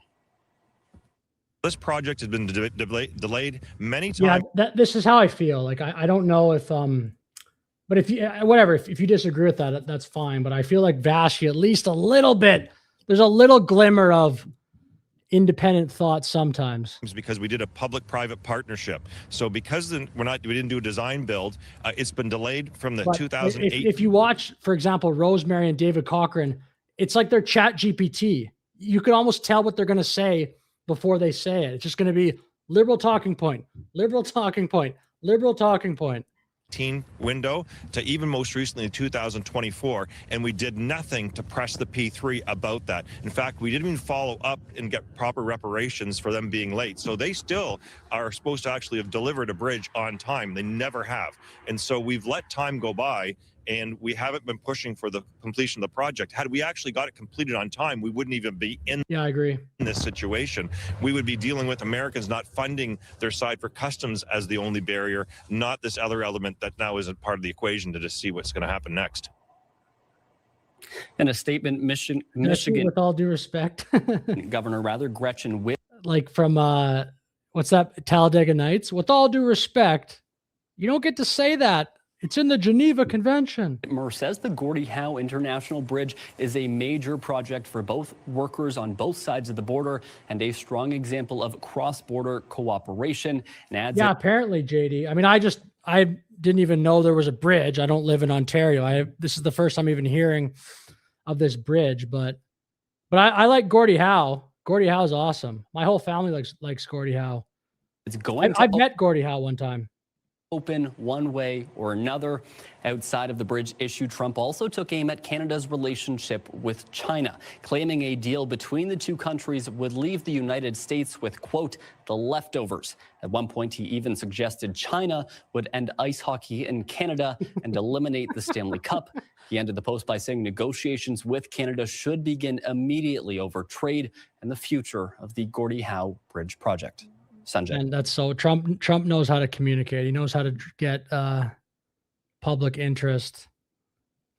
This project has been delayed many times. Yeah, this is how I feel. Like, I don't know if but if you whatever, if you disagree with that, that's fine. But I feel like Vasi, at least a little bit, there's a little glimmer of independent thought sometimes. Because we did a public-private partnership. So because we didn't do a design build, it's been delayed from the 2008. If you watch, for example, Rosemary and David Cochrane, it's like they're Chat GPT. You can almost tell what they're going to say before they say it. It's just going to be liberal talking point, liberal talking point, liberal talking point. window to even most recently in 2024, and we did nothing to press the P3 about that. In fact, we didn't even follow up and get proper reparations for them being late. So they still are supposed to actually have delivered a bridge on time. They never have. And so we've let time go by, and we haven't been pushing for the completion of the project. Had we actually got it completed on time, we wouldn't even be in I agree. this situation. We would be dealing with Americans not funding their side for customs as the only barrier, not this other element that now isn't part of the equation to just see what's going to happen next. In a statement, Michigan With all due respect, Governor Gretchen Whitmer like from what's that, Talladega Nights? With all due respect, you don't get to say that. It's in the Geneva Convention. says the Gordie Howe International Bridge is a major project for both workers on both sides of the border and a strong example of cross-border cooperation. And adds Yeah, apparently, JD. I mean, I didn't even know there was a bridge. I don't live in Ontario. This is the first time even hearing of this bridge, but I like Gordie Howe. Gordie Howe is awesome. My whole family likes Gordie Howe. It's going. I've met Gordie Howe one time. Open one way or another. Outside of the bridge issue, Trump also took aim at Canada's relationship with China, claiming a deal between the two countries would leave the United States with, quote, the leftovers. At one point, he even suggested China would end ice hockey in Canada and eliminate the Stanley Cup. He ended the post by saying negotiations with Canada should begin immediately over trade and the future of the Gordie Howe Bridge project. Sanjay. And that's so Trump knows how to communicate. He knows how to get public interest.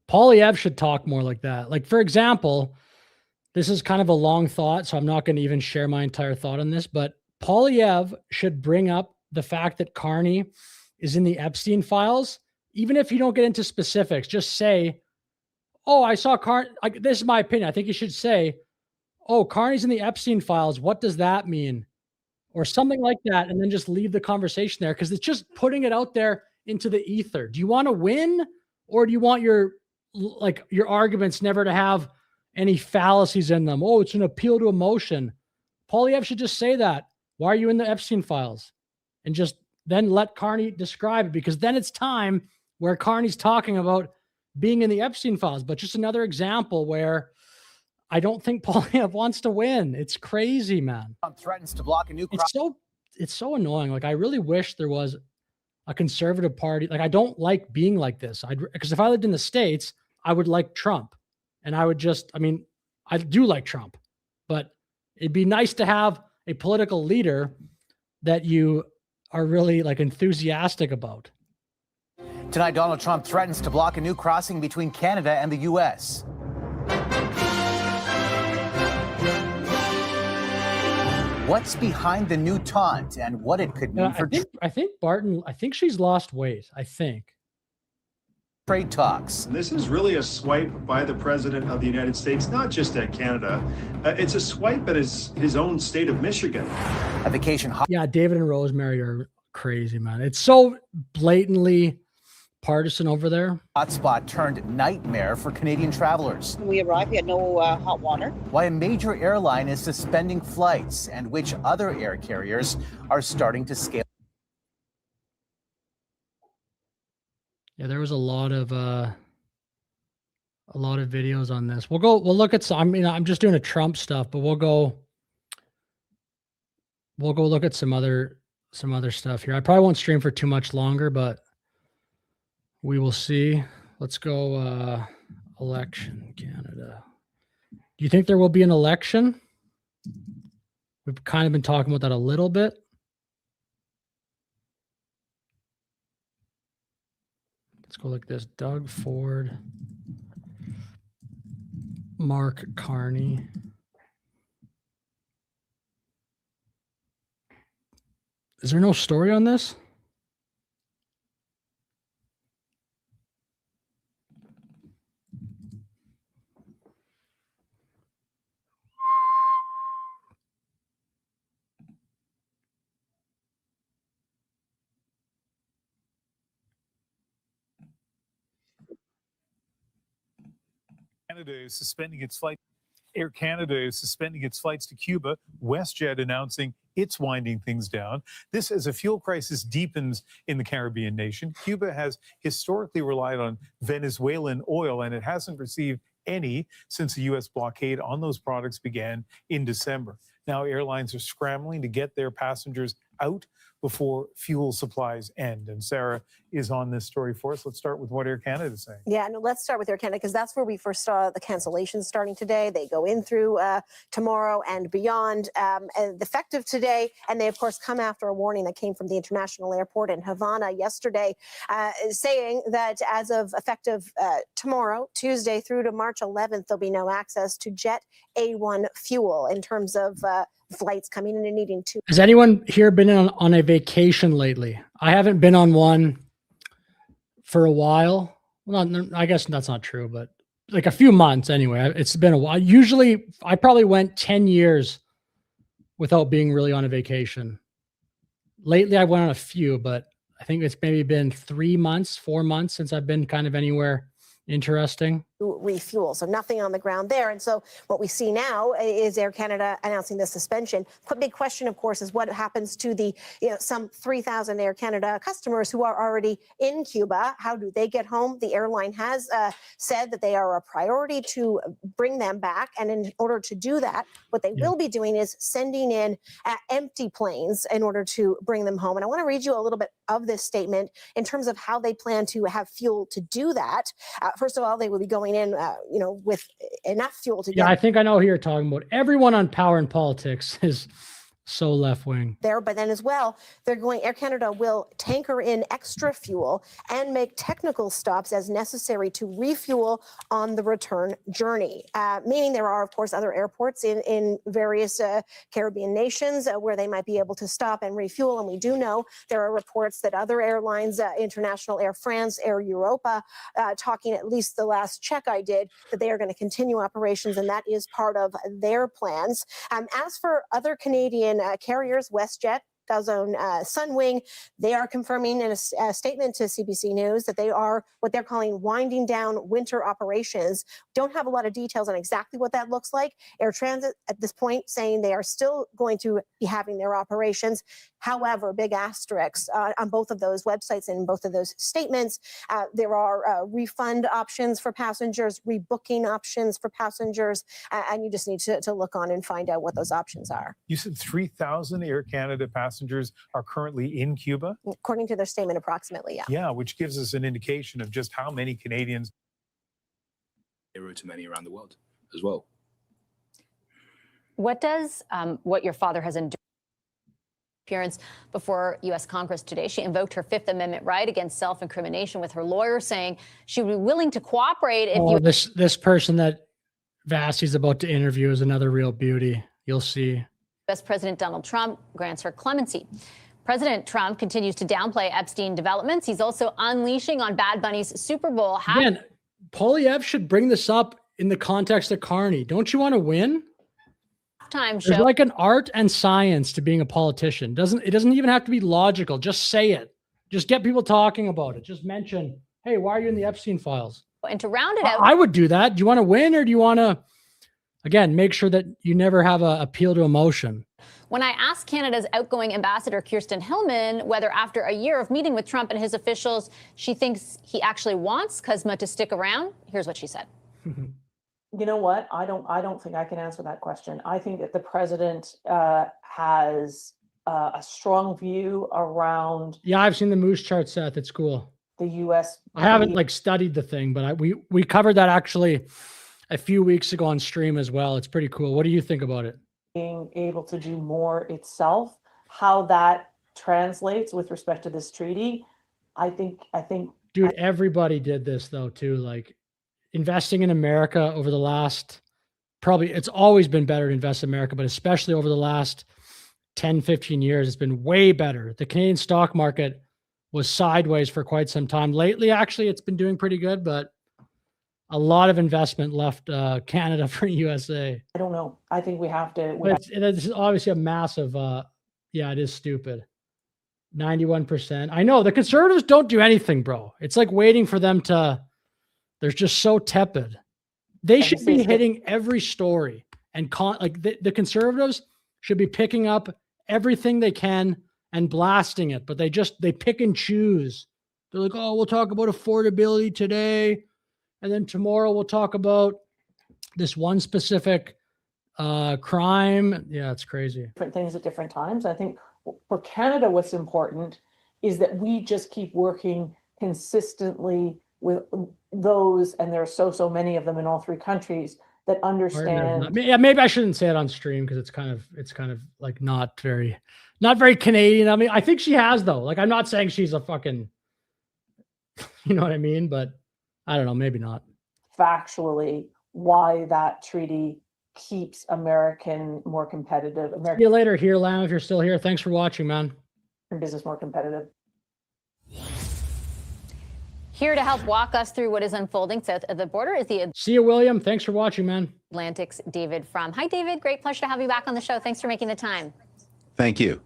Poilievre should talk more like that. Like, for example, this is kind of a long thought, so I'm not going to even share my entire thought on this, but Poilievre should bring up the fact that Carney is in the Epstein files, even if you don't get into specifics. Just say, oh, I saw Carney. This is my opinion. I think you should say, oh, Carney's in the Epstein files. What does that mean? Or something like that, and then just leave the conversation there, because it's just putting it out there into the ether. Do you want to win, or do you want your arguments never to have any fallacies in them? Oh, it's an appeal to emotion. Poilievre should just say that. Why are you in the Epstein files? And just then let Carney describe it, because then it's time where Carney's talking about being in the Epstein files. But just another example where I don't think Poilievre wants to win. It's crazy, man. Trump threatens to block a new It's so annoying. Like, I really wish there was a conservative party. Like, I don't like being like this. Because if I lived in the States, I would like Trump. And I would I do like Trump, but it'd be nice to have a political leader that you are really enthusiastic about. Tonight, Donald Trump threatens to block a new crossing between Canada and the U.S. What's behind the new taunt and what it could mean for I think Barton, she's lost weight. I think. Trade talks. This is really a swipe by the President of the United States, not just at Canada. It's a swipe at his own state of Michigan. A vacation. Yeah, David and Rosemary are crazy, man. It's so blatantly partisan over there. Hotspot turned nightmare for Canadian travelers. When we arrived, we had no hot water. Why a major airline is suspending flights and which other air carriers are starting to scale. Yeah, there was a lot of videos on this. We'll look at some. I'm just doing a Trump stuff, but we'll go look at some other stuff here. I probably won't stream for too much longer, but we will see. Let's go election Canada. Do you think there will be an election? We've kind of been talking about that a little bit. Let's go like this. Doug Ford, Mark Carney. Is there no story on this? Canada is suspending its flight. Air Canada is suspending its flights to Cuba, WestJet announcing it's winding things down. This as a fuel crisis deepens in the Caribbean nation. Cuba has historically relied on Venezuelan oil, and it hasn't received any since the U.S. blockade on those products began in December. Now airlines are scrambling to get their passengers out before fuel supplies end. And Sarah is on this story for us. Let's start with what Air Canada is saying. Yeah, no, let's start with Air Canada because that's where we first saw the cancellations starting today. They go in through tomorrow and beyond, and effective today. And they, of course, come after a warning that came from the international airport in Havana yesterday, saying that as of effective tomorrow, Tuesday through to March 11th, there'll be no access to Jet A1 fuel in terms of flights coming in and needing to. Has anyone here been on a vacation lately? I haven't been on one for a while. Well, I guess that's not true, but like a few months anyway. It's been a while. Usually, I probably went 10 years without being really on a vacation. Lately, I went on a few, but I think it's maybe been 3 months, 4 months since I've been kind of anywhere interesting. Refuel, so nothing on the ground there. And so what we see now is Air Canada announcing the suspension. Big question, of course, is what happens to the some 3,000 Air Canada customers who are already in Cuba. How do they get home? The airline has said that they are a priority to bring them back. And in order to do that, what they will be doing is sending in empty planes in order to bring them home. And I want to read you a little bit of this statement in terms of how they plan to have fuel to do that. First of all, they will be going in, with enough fuel to get. Yeah, I think I know who you're talking about. Everyone on Power and Politics is so left wing there, but then as well, Air Canada will tanker in extra fuel and make technical stops as necessary to refuel on the return journey. Meaning there are, of course, other airports in various Caribbean nations where they might be able to stop and refuel. And we do know there are reports that other airlines, International Air France, Air Europa, talking at least the last check I did, that they are going to continue operations, and that is part of their plans. As for other Canadian carriers, WestJet, Gazon, Sunwing, they are confirming in a statement to CBC News that they are what they're calling winding down winter operations. Don't have a lot of details on exactly what that looks like. Air Transit at this point saying they are still going to be having their operations. However, big asterisks on both of those websites and both of those statements. There are refund options for passengers, rebooking options for passengers, and you just need to look on and find out what those options are. You said 3,000 Air Canada passengers are currently in Cuba? According to their statement, approximately, yeah. Yeah, which gives us an indication of just how many Canadians. To many around the world as well. What does what your father has endured? Appearance before U.S. Congress today, she invoked her Fifth Amendment right against self-incrimination with her lawyer saying she would be willing to cooperate if this person that Vassie's about to interview is another real beauty. You'll see. U.S. President Donald Trump grants her clemency. President Trump continues to downplay Epstein developments. He's also unleashing on Bad Bunny's Super Bowl. Again, Poilievre should bring this up in the context of Carney. Don't you want to win? There's like an art and science to being a politician. It doesn't even have to be logical. Just say it. Just get people talking about it. Just mention, hey, why are you in the Epstein files? And to round it out, I would do that. Do you want to win, or do you want to, again, make sure that you never have an appeal to emotion? When I asked Canada's outgoing ambassador, Kirsten Hillman, whether after a year of meeting with Trump and his officials, she thinks he actually wants Kuzma to stick around, here's what she said. You know what? I don't think I can answer that question. I think that the president has a strong view around. Yeah, I've seen the Moose chart, Seth. It's cool. The U.S. I haven't studied the thing, but we covered that actually a few weeks ago on stream as well. It's pretty cool. What do you think about it? Being able to do more itself, how that translates with respect to this treaty, I think. Dude, everybody did this though too. Like, investing in America over the last, it's always been better to invest in America, but especially over the last 10, 15 years, it's been way better. The Canadian stock market was sideways for quite some time. Lately, actually, it's been doing pretty good, but a lot of investment left Canada for USA. I don't know. I think we have to. It's obviously a massive, it is stupid. 91%. I know the Conservatives don't do anything, bro. It's like waiting for them to. They're just so tepid. They should be hitting every story. and the conservatives should be picking up everything they can and blasting it, but they pick and choose. They're like, oh, we'll talk about affordability today, and then tomorrow we'll talk about this one specific crime. Yeah, it's crazy. Different things at different times. I think for Canada, what's important is that we just keep working consistently with those, and there are so many of them in all three countries that understand. Yeah, maybe I shouldn't say it on stream because it's kind of like not very Canadian. I mean, I think she has though. Like, I'm not saying she's a fucking, you know what I mean? But I don't know, maybe not. Factually, why that treaty keeps American more competitive. See you later here, Lam, if you're still here. Thanks for watching, man. Business more competitive. Here to help walk us through what is unfolding south of the border is the See you, William. Thanks for watching, man. Atlantic's David Frum. Hi, David. Great pleasure to have you back on the show. Thanks for making the time. Thank you.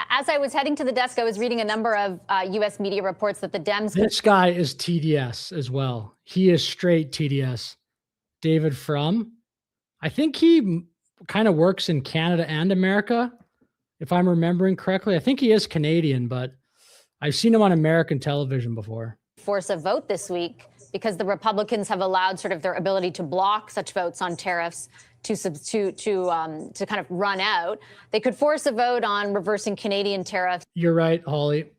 As I was heading to the desk, I was reading a number of U.S. media reports that the Dems. This guy is TDS as well. He is straight TDS. David Frum. I think he kind of works in Canada and America, if I'm remembering correctly. I think he is Canadian, but I've seen him on American television before. Force a vote this week because the Republicans have allowed sort of their ability to block such votes on tariffs to kind of run out. They could force a vote on reversing Canadian tariffs. You're right, Holly.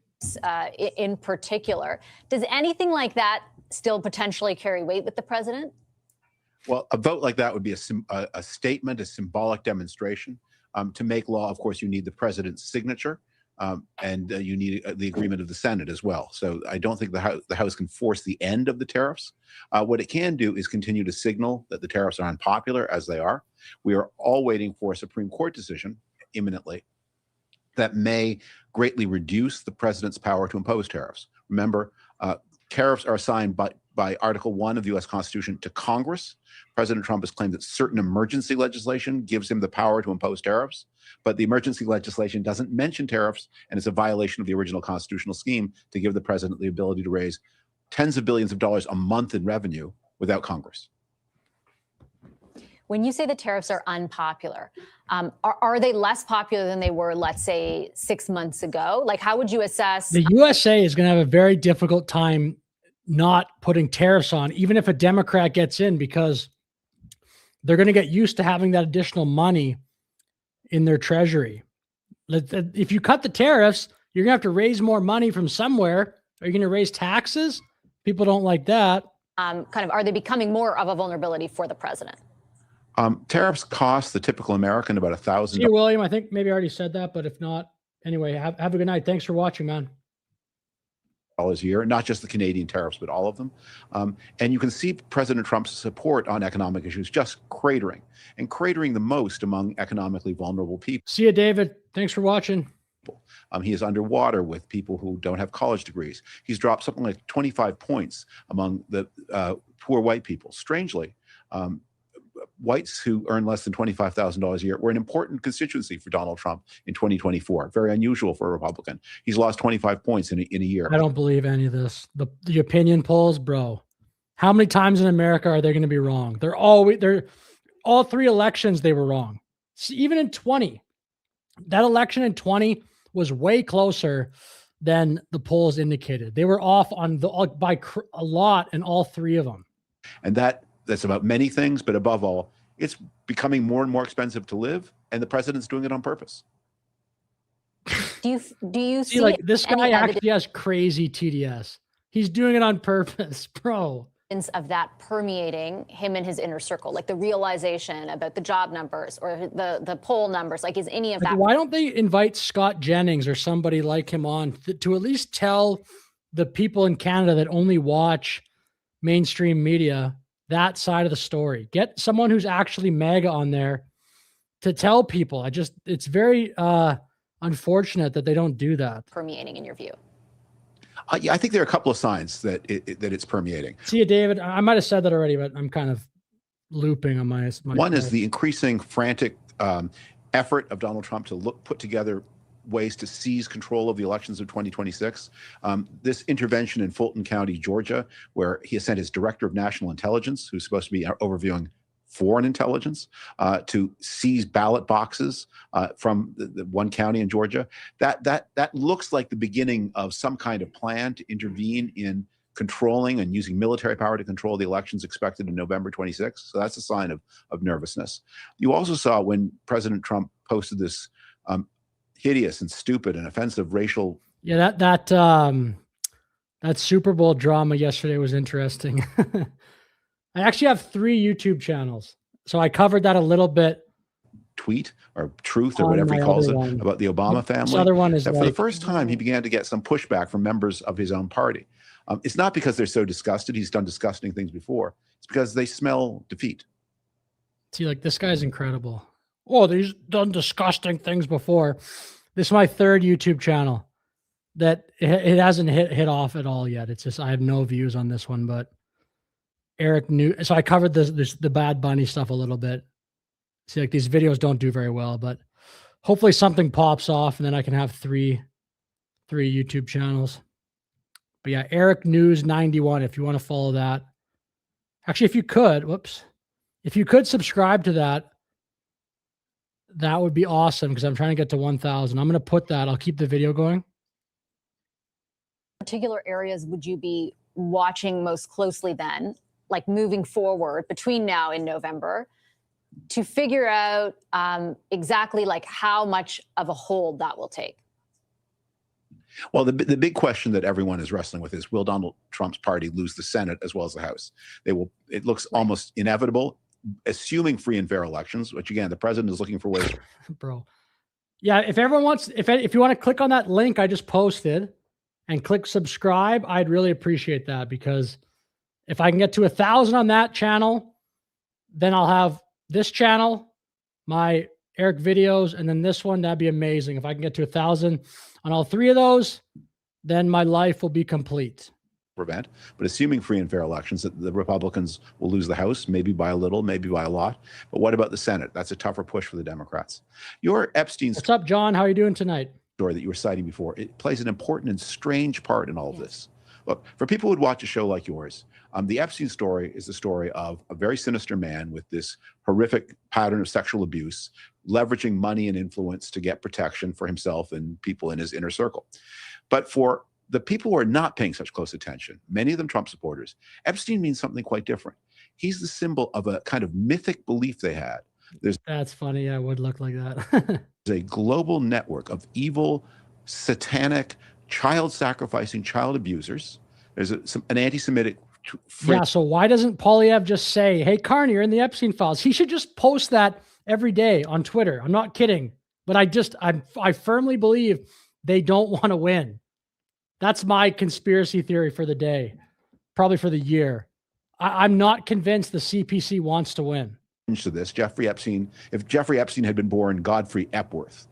In particular, does anything like that still potentially carry weight with the president? Well, a vote like that would be a statement, a symbolic demonstration. To make law, of course, you need the president's signature, and you need the agreement of the Senate as well. So I don't think the House can force the end of the tariffs. What it can do is continue to signal that the tariffs are unpopular, as they are. We are all waiting for a Supreme Court decision imminently that may greatly reduce the president's power to impose tariffs. Remember, tariffs are assigned by Article 1 of the U.S. Constitution to Congress. President Trump has claimed that certain emergency legislation gives him the power to impose tariffs, but the emergency legislation doesn't mention tariffs, and it's a violation of the original constitutional scheme to give the president the ability to raise tens of billions of dollars a month in revenue without Congress. When you say the tariffs are unpopular, are they less popular than they were, let's say, 6 months ago? Like, how would you assess? The USA is going to have a very difficult time not putting tariffs on, even if a Democrat gets in, because they're going to get used to having that additional money in their treasury. If you cut the tariffs, you're going to have to raise more money from somewhere. Are you going to raise taxes? People don't like that. Are they becoming more of a vulnerability for the president? Tariffs cost the typical American about $1,000. See you, William. I think maybe I already said that, but if not, anyway, have a good night. Thanks for watching, man. A year, not just the Canadian tariffs, but all of them. And you can see President Trump's support on economic issues just cratering the most among economically vulnerable people. See you, David. Thanks for watching. He is underwater with people who don't have college degrees. He's dropped something like 25 points among the poor white people. Strangely, whites who earn less than $25,000 a year were an important constituency for Donald Trump in 2024. Very unusual for a Republican. He's lost 25 points in a year. I don't believe any of this. The opinion polls, bro. How many times in America are they going to be wrong? They're all three elections they were wrong. See, even in 20, that election in 20 was way closer than the polls indicated. They were off on by a lot in all three of them. And that's about many things, but above all, it's becoming more and more expensive to live, and the president's doing it on purpose. Do you see like this guy actually has crazy TDS? He's doing it on purpose, bro. Of that permeating him and his inner circle, like the realization about the job numbers or the poll numbers, like is any of that? Why don't they invite Scott Jennings or somebody like him on to at least tell the people in Canada that only watch mainstream media that side of the story? Get someone who's actually MAGA on there to tell people. It's very unfortunate that they don't do that. Permeating in your view? Yeah, I think there are a couple of signs that it's permeating. See you, David. I might have said that already, but I'm kind of looping on my One is the increasing frantic effort of Donald Trump to put together ways to seize control of the elections of 2026. This intervention in Fulton County, Georgia, where he has sent his director of national intelligence, who's supposed to be overviewing foreign intelligence to seize ballot boxes from the one county in Georgia. That looks like the beginning of some kind of plan to intervene in controlling and using military power to control the elections expected in November 26th. So that's a sign of nervousness. You also saw when President Trump posted this hideous and stupid and offensive racial. Yeah, that Super Bowl drama yesterday was interesting. I actually have 3 YouTube channels, so I covered that a little bit. Tweet or truth or On whatever he my calls it other one. about the Obama family. This other one is that for the like- first time he began to get some pushback from members of his own party. It's not because they're so disgusted. He's done disgusting things before. It's because they smell defeat. See, like, this guy's incredible. Oh, he's done disgusting things before. This is my 3rd YouTube channel that it hasn't hit off at all yet. It's just I have no views on this one, but Eric knew. So I covered the Bad Bunny stuff a little bit. See, like, these videos don't do very well, but hopefully something pops off and then I can have three YouTube channels. But yeah, Eric News 91, if you want to follow that. Actually, if you could subscribe to that, that would be awesome because I'm trying to get to 1,000. I'm going to put that. I'll keep the video going. Particular areas would you be watching most closely then, like moving forward between now and November, to figure out exactly like how much of a hold that will take? Well, the big question that everyone is wrestling with is, will Donald Trump's party lose the Senate as well as the House? They will. It looks almost inevitable, assuming free and fair elections, which again, the president is looking for ways. Bro. Yeah, if everyone wants, if you want to click on that link I just posted and click subscribe, I'd really appreciate that, because if I can get to 1,000 on that channel, then I'll have this channel, my Eric videos, and then this one. That'd be amazing. If I can get to 1,000 on all 3 of those, then my life will be complete. Prevent, but assuming free and fair elections, that the Republicans will lose the House, maybe by a little, maybe by a lot. But what about the Senate? That's a tougher push for the Democrats. Your Epstein What's up, John? How are you doing tonight? story that you were citing before, it plays an important and strange part in all of this. Look, for people who'd watch a show like yours, the Epstein story is the story of a very sinister man with this horrific pattern of sexual abuse, leveraging money and influence to get protection for himself and people in his inner circle. But for the people who are not paying such close attention, many of them Trump supporters, Epstein means something quite different. He's the symbol of a kind of mythic belief they had. That's funny. I would look like that. There's a global network of evil, satanic, child-sacrificing child abusers. There's an anti-Semitic Yeah, so why doesn't Poilievre just say, hey, Carney, you're in the Epstein files? He should just post that every day on Twitter. I'm not kidding. But I firmly believe they don't want to win. That's my conspiracy theory for the day, probably for the year. I'm not convinced the CPC wants to win. To this, Jeffrey Epstein, if Jeffrey Epstein had been born Godfrey Epworth,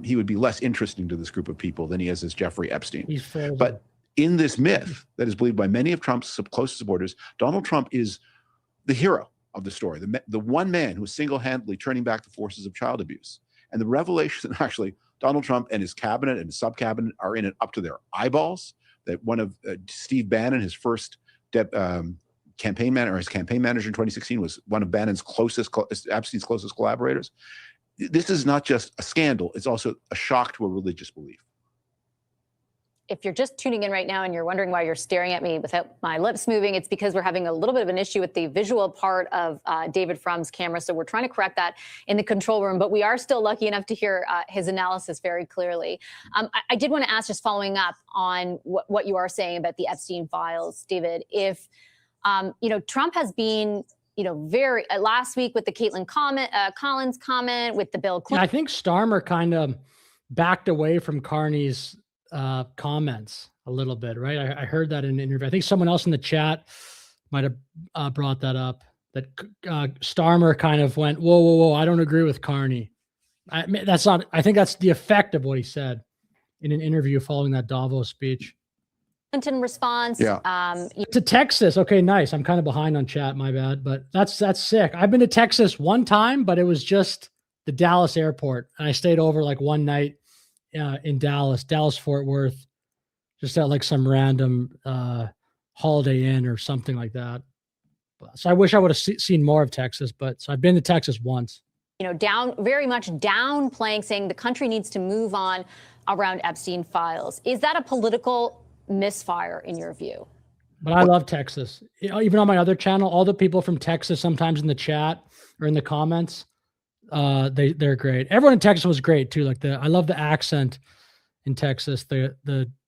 he would be less interesting to this group of people than he is as Jeffrey Epstein. He's frozen. But in this myth that is believed by many of Trump's closest supporters, Donald Trump is the hero of the story, the one man who is single-handedly turning back the forces of child abuse. And the revelation that actually Donald Trump and his cabinet and his sub-cabinet are in it up to their eyeballs, that one of Steve Bannon, his first campaign manager in 2016, was one of Bannon's Epstein's closest collaborators. This is not just a scandal, it's also a shock to a religious belief. If you're just tuning in right now and you're wondering why you're staring at me without my lips moving, it's because we're having a little bit of an issue with the visual part of David Frum's camera. So we're trying to correct that in the control room, but we are still lucky enough to hear his analysis very clearly. I did want to ask, just following up on what you are saying about the Epstein files, David, if, Trump has been, very last week with the Caitlin Collins comment, with the Bill Clinton. Yeah, I think Starmer kind of backed away from Carney's comments a little bit, right? I heard that in an interview. I think someone else in the chat might have brought that up, that Starmer kind of went, whoa, I don't agree with Carney. I think that's the effect of what he said in an interview following that Davos speech. Clinton response. Yeah. To Texas. Okay, nice. I'm kind of behind on chat, my bad, but that's sick. I've been to Texas one time, but it was just the Dallas airport. And I stayed over like one night in Dallas, Fort Worth, just at like some random Holiday Inn or something like that. So I wish I would have seen more of Texas, but so I've been to Texas once. Very much downplaying, saying the country needs to move on around Epstein files. Is that a political misfire in your view? But I love Texas. Even on my other channel, all the people from Texas, sometimes in the chat or in the comments, they're great. Everyone in Texas was great too. I love the accent in Texas. The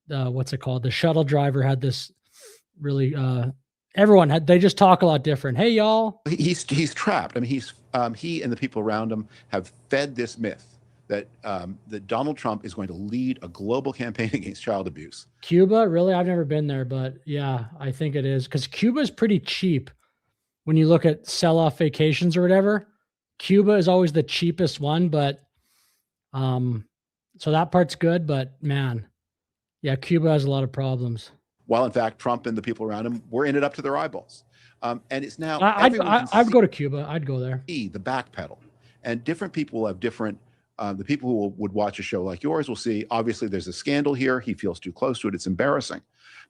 what's it called? The shuttle driver had this really. They just talk a lot different. Hey, y'all. He's trapped. I mean, he and the people around him have fed this myth that Donald Trump is going to lead a global campaign against child abuse. Cuba, really? I've never been there, but yeah, I think it is because Cuba is pretty cheap. When you look at sell-off vacations or whatever, Cuba is always the cheapest one. But so that part's good. But man, yeah, Cuba has a lot of problems. While in fact, Trump and the people around him were in it up to their eyeballs. And it's now I'd go to Cuba. I'd go there. The back pedal, and different people have different. The people who would watch a show like yours will see. Obviously, there's a scandal here. He feels too close to it. It's embarrassing.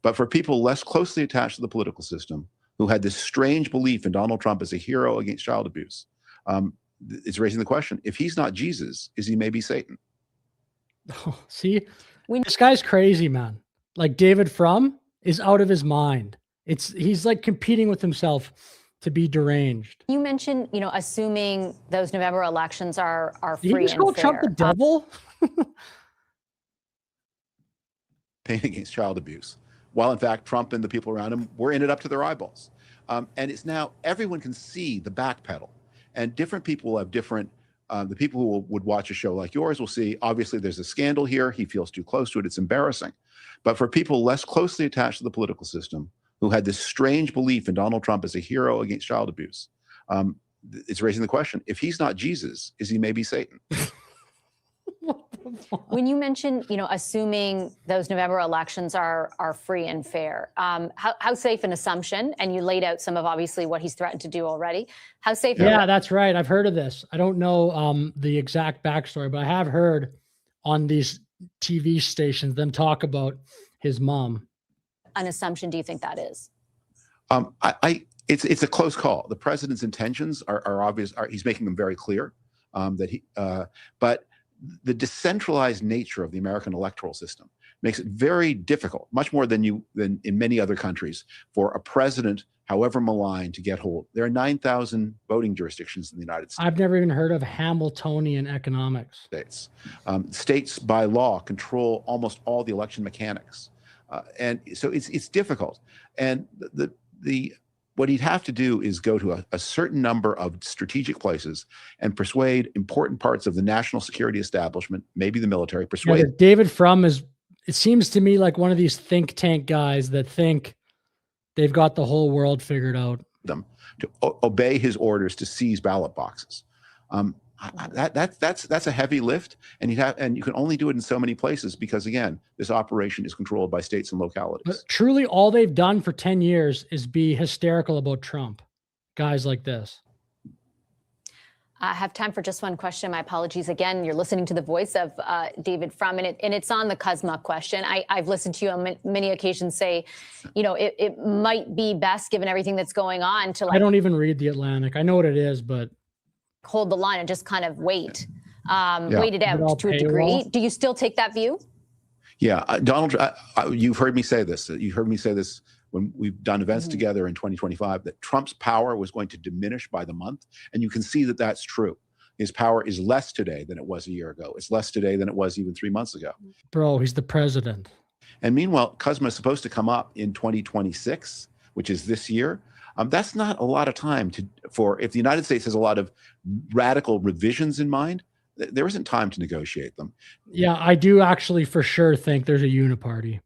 But for people less closely attached to the political system, who had this strange belief in Donald Trump as a hero against child abuse, it's raising the question: if he's not Jesus, is he maybe Satan? Oh, see, this guy's crazy, man. Like David Frum is out of his mind. He's like competing with himself to be deranged. You mentioned, assuming those November elections are Did free you just call and fair. Trump the devil? Pain against child abuse, while in fact Trump and the people around him were in it up to their eyeballs. And it's now everyone can see the back pedal, and different people have different. The people who would watch a show like yours will see. Obviously, there's a scandal here. He feels too close to it. It's embarrassing. But for people less closely attached to the political system, who had this strange belief in Donald Trump as a hero against child abuse, it's raising the question: if he's not Jesus, is he maybe Satan? When you mention, assuming those November elections are free and fair, how safe an assumption? And you laid out some of obviously what he's threatened to do already. How safe? Yeah, that's right. I've heard of this. I don't know the exact backstory, but I have heard on these TV stations them talk about his mom. An assumption do you think that is? It's a close call. The president's intentions are obvious. He's making them very clear but the decentralized nature of the American electoral system makes it very difficult, much more than in many other countries, for a president, however malign, to get hold. There are 9,000 voting jurisdictions in the United States. I've never even heard of Hamiltonian economics. States by law control almost all the election mechanics. And so it's difficult. And what he'd have to do is go to a certain number of strategic places and persuade important parts of the national security establishment, maybe the military, David Frum it seems to me like one of these think tank guys that think they've got the whole world figured out. Them to obey his orders to seize ballot boxes. That's a heavy lift, and you can only do it in so many places because, again, this operation is controlled by states and localities. But truly, all they've done for 10 years is be hysterical about Trump. Guys like this. I have time for just one question. My apologies again. You're listening to the voice of David Frum, and it's on the Kuzma question. I've listened to you on many occasions say, it might be best, given everything that's going on, to I don't even read The Atlantic. I know what it is, but hold the line and just kind of wait it out to a degree. Do you still take that view? Yeah, Donald, you've heard me say this. You heard me say this when we've done events together in 2025, that Trump's power was going to diminish by the month. And you can see that that's true. His power is less today than it was a year ago. It's less today than it was even 3 months ago. Bro, he's the president. And meanwhile, Kuzma is supposed to come up in 2026, which is this year. That's not a lot of time if the United States has a lot of radical revisions in mind, there isn't time to negotiate them. Yeah, I do actually for sure think there's a uniparty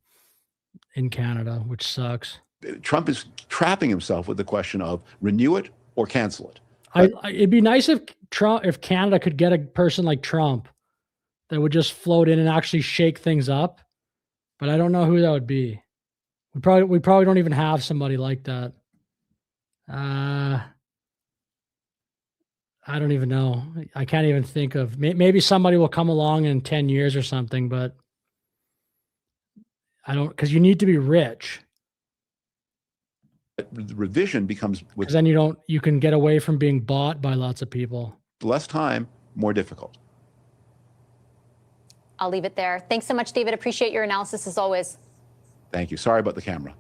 in Canada, which sucks. Trump is trapping himself with the question of renew it or cancel it. It'd be nice if Canada could get a person like Trump that would just float in and actually shake things up, but I don't know who that would be. We probably don't even have somebody like that. I don't even know. I can't even think of. Maybe somebody will come along in 10 years or something, but I don't, because you need to be rich. The revision becomes with Because then you can get away from being bought by lots of people. less time, more difficult. I'll leave it there. Thanks so much, David. Appreciate your analysis as always. Thank you. Sorry about the camera.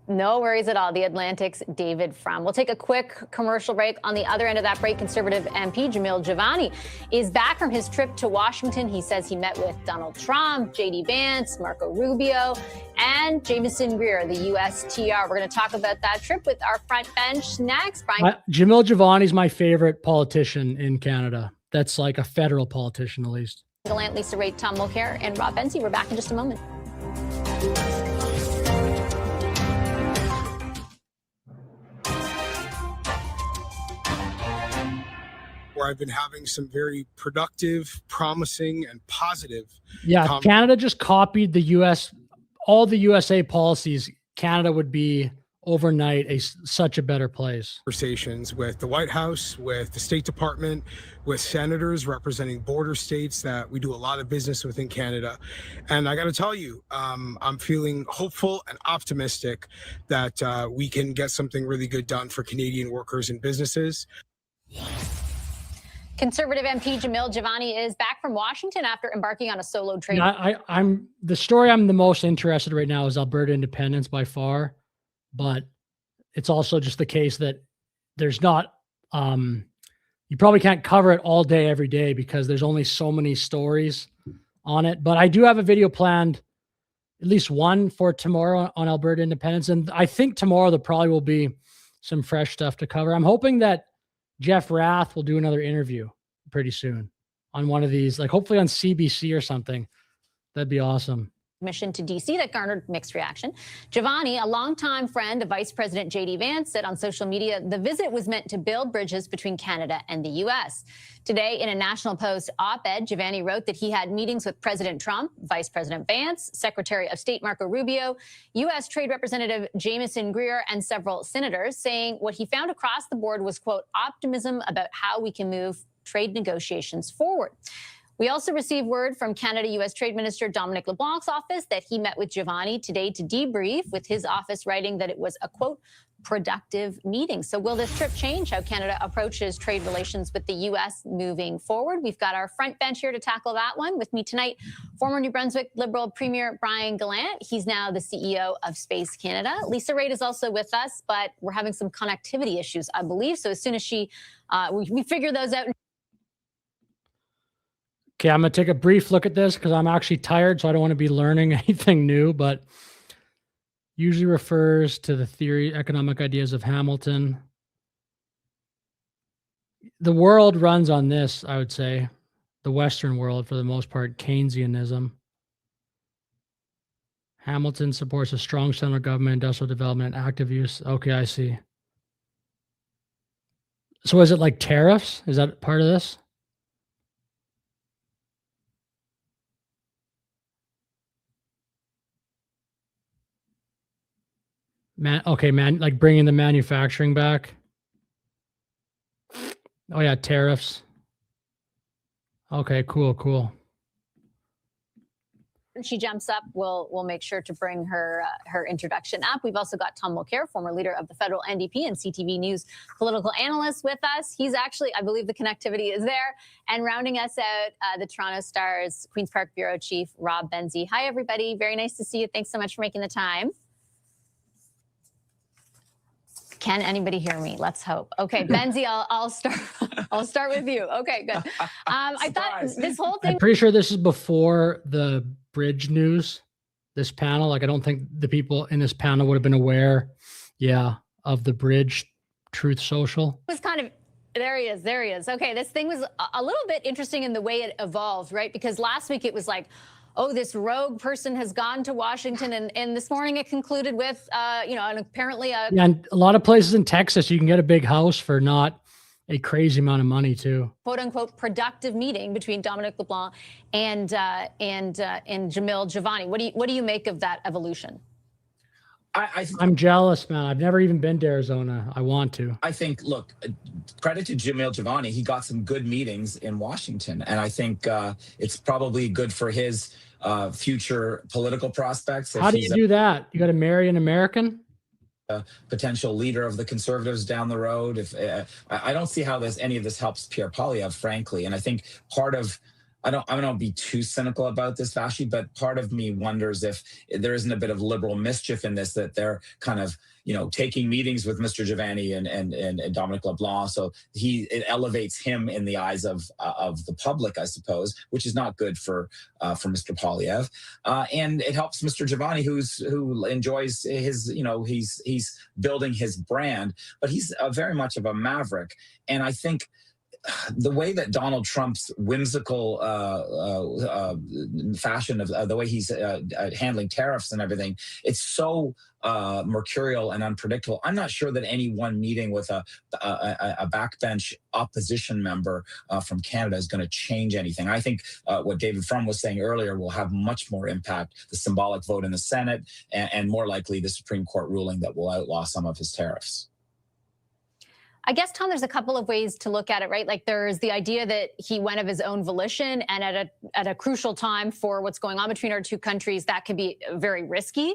No worries at all. The Atlantic's David Frum. We'll take a quick commercial break. On the other end of that break, Conservative MP Jamil Jivani is back from his trip to Washington. He says he met with Donald Trump, J.D. Vance, Marco Rubio, and Jamieson Greer, the USTR. We're going to talk about that trip with our front bench next. Brian. Jamil Jivani's my favorite politician in Canada. That's like a federal politician, at least. Gallant, Lisa Raitt, Tom Mulcair, and Rob Benzie. We're back in just a moment. Where I've been having some very productive, promising, and positive. Yeah, Canada just copied the U.S. All the USA policies. Canada would be overnight such a better place. Conversations with the White House, with the State Department, with senators representing border states that we do a lot of business with in Canada. And I got to tell you, I'm feeling hopeful and optimistic that we can get something really good done for Canadian workers and businesses. Conservative MP Jamil Jivani is back from Washington after embarking on a solo trade. I'm the story I'm the most interested right now is Alberta independence by far, but it's also just the case that there's not you probably can't cover it all day every day because there's only so many stories on it. But I do have a video planned, at least one for tomorrow on Alberta independence, and I think tomorrow there probably will be some fresh stuff to cover. I'm hoping that Jeff Rath will do another interview pretty soon on one of these, like hopefully on CBC or something. That'd be awesome. Mission to D.C. that garnered mixed reaction. Jivani, a longtime friend of Vice President J.D. Vance, said on social media the visit was meant to build bridges between Canada and the U.S. Today, in a National Post op-ed, Jivani wrote that he had meetings with President Trump, Vice President Vance, Secretary of State Marco Rubio, U.S. Trade Representative Jamieson Greer, and several senators, saying what he found across the board was, quote, optimism about how we can move trade negotiations forward. We also received word from Canada-U.S. Trade Minister Dominic LeBlanc's office that he met with Jivani today to debrief, with his office writing that it was a, quote, productive meeting. So will this trip change how Canada approaches trade relations with the U.S. moving forward? We've got our front bench here to tackle that one. With me tonight, former New Brunswick Liberal Premier Brian Gallant. He's now the CEO of Space Canada. Lisa Raitt is also with us, but we're having some connectivity issues, I believe. So as soon as we figure those out. Okay, I'm going to take a brief look at this because I'm actually tired, so I don't want to be learning anything new, but usually refers to the theory, economic ideas of Hamilton. The world runs on this, I would say, the Western world for the most part, Keynesianism. Hamilton supports a strong central government, industrial development, and active use. Okay, I see. So is it like tariffs? Is that part of this? Like bringing the manufacturing back. Oh yeah, tariffs. Okay, cool. When she jumps up, we'll make sure to bring her introduction up. We've also got Tom Mulcair, former leader of the federal NDP and CTV News political analyst, with us. He's actually, I believe the connectivity is there. And rounding us out, the Toronto Star's Queen's Park Bureau Chief, Rob Benzie. Hi, everybody. Very nice to see you. Thanks so much for making the time. Can anybody hear me? Let's hope. Okay, Benzie, I'll start. I'll start with you. Okay, good. I thought this whole thing. I'm pretty sure this is before the bridge news. This panel, like I don't think the people in this panel would have been aware, of the bridge Truth Social. Was kind of. There he is. Okay, this thing was a little bit interesting in the way it evolved, right? Because last week it was like, oh, this rogue person has gone to Washington. And this morning it concluded with, and apparently and a lot of places in Texas, you can get a big house for not a crazy amount of money too. Quote unquote productive meeting between Dominic LeBlanc and Jamil Jivani. What do you make of that evolution? I'm jealous, man. I've never even been to Arizona. I want to. I think, look, credit to Jamil Jivani. He got some good meetings in Washington. And I think it's probably good for his future political prospects. How do you do that? You got to marry an American? potential leader of the Conservatives down the road. If I don't see how any of this helps Pierre Poilievre, frankly, and I think part of I don't be too cynical about this, Vashi, but part of me wonders if there isn't a bit of liberal mischief in this, that they're kind of, taking meetings with Mr. Giovanni and Dominic LeBlanc. So it elevates him in the eyes of the public, I suppose, which is not good for Mr. Poilievre. And it helps Mr. Giovanni, who enjoys his, he's building his brand, but he's very much of a maverick. And I think the way that Donald Trump's whimsical fashion of the way he's handling tariffs and everything, it's so mercurial and unpredictable. I'm not sure that any one meeting with a backbench opposition member from Canada is going to change anything. I think what David Frum was saying earlier will have much more impact, the symbolic vote in the Senate, and more likely the Supreme Court ruling that will outlaw some of his tariffs. I guess, Tom, there's a couple of ways to look at it, right? Like there's the idea that he went of his own volition, and at a crucial time for what's going on between our two countries, that could be very risky,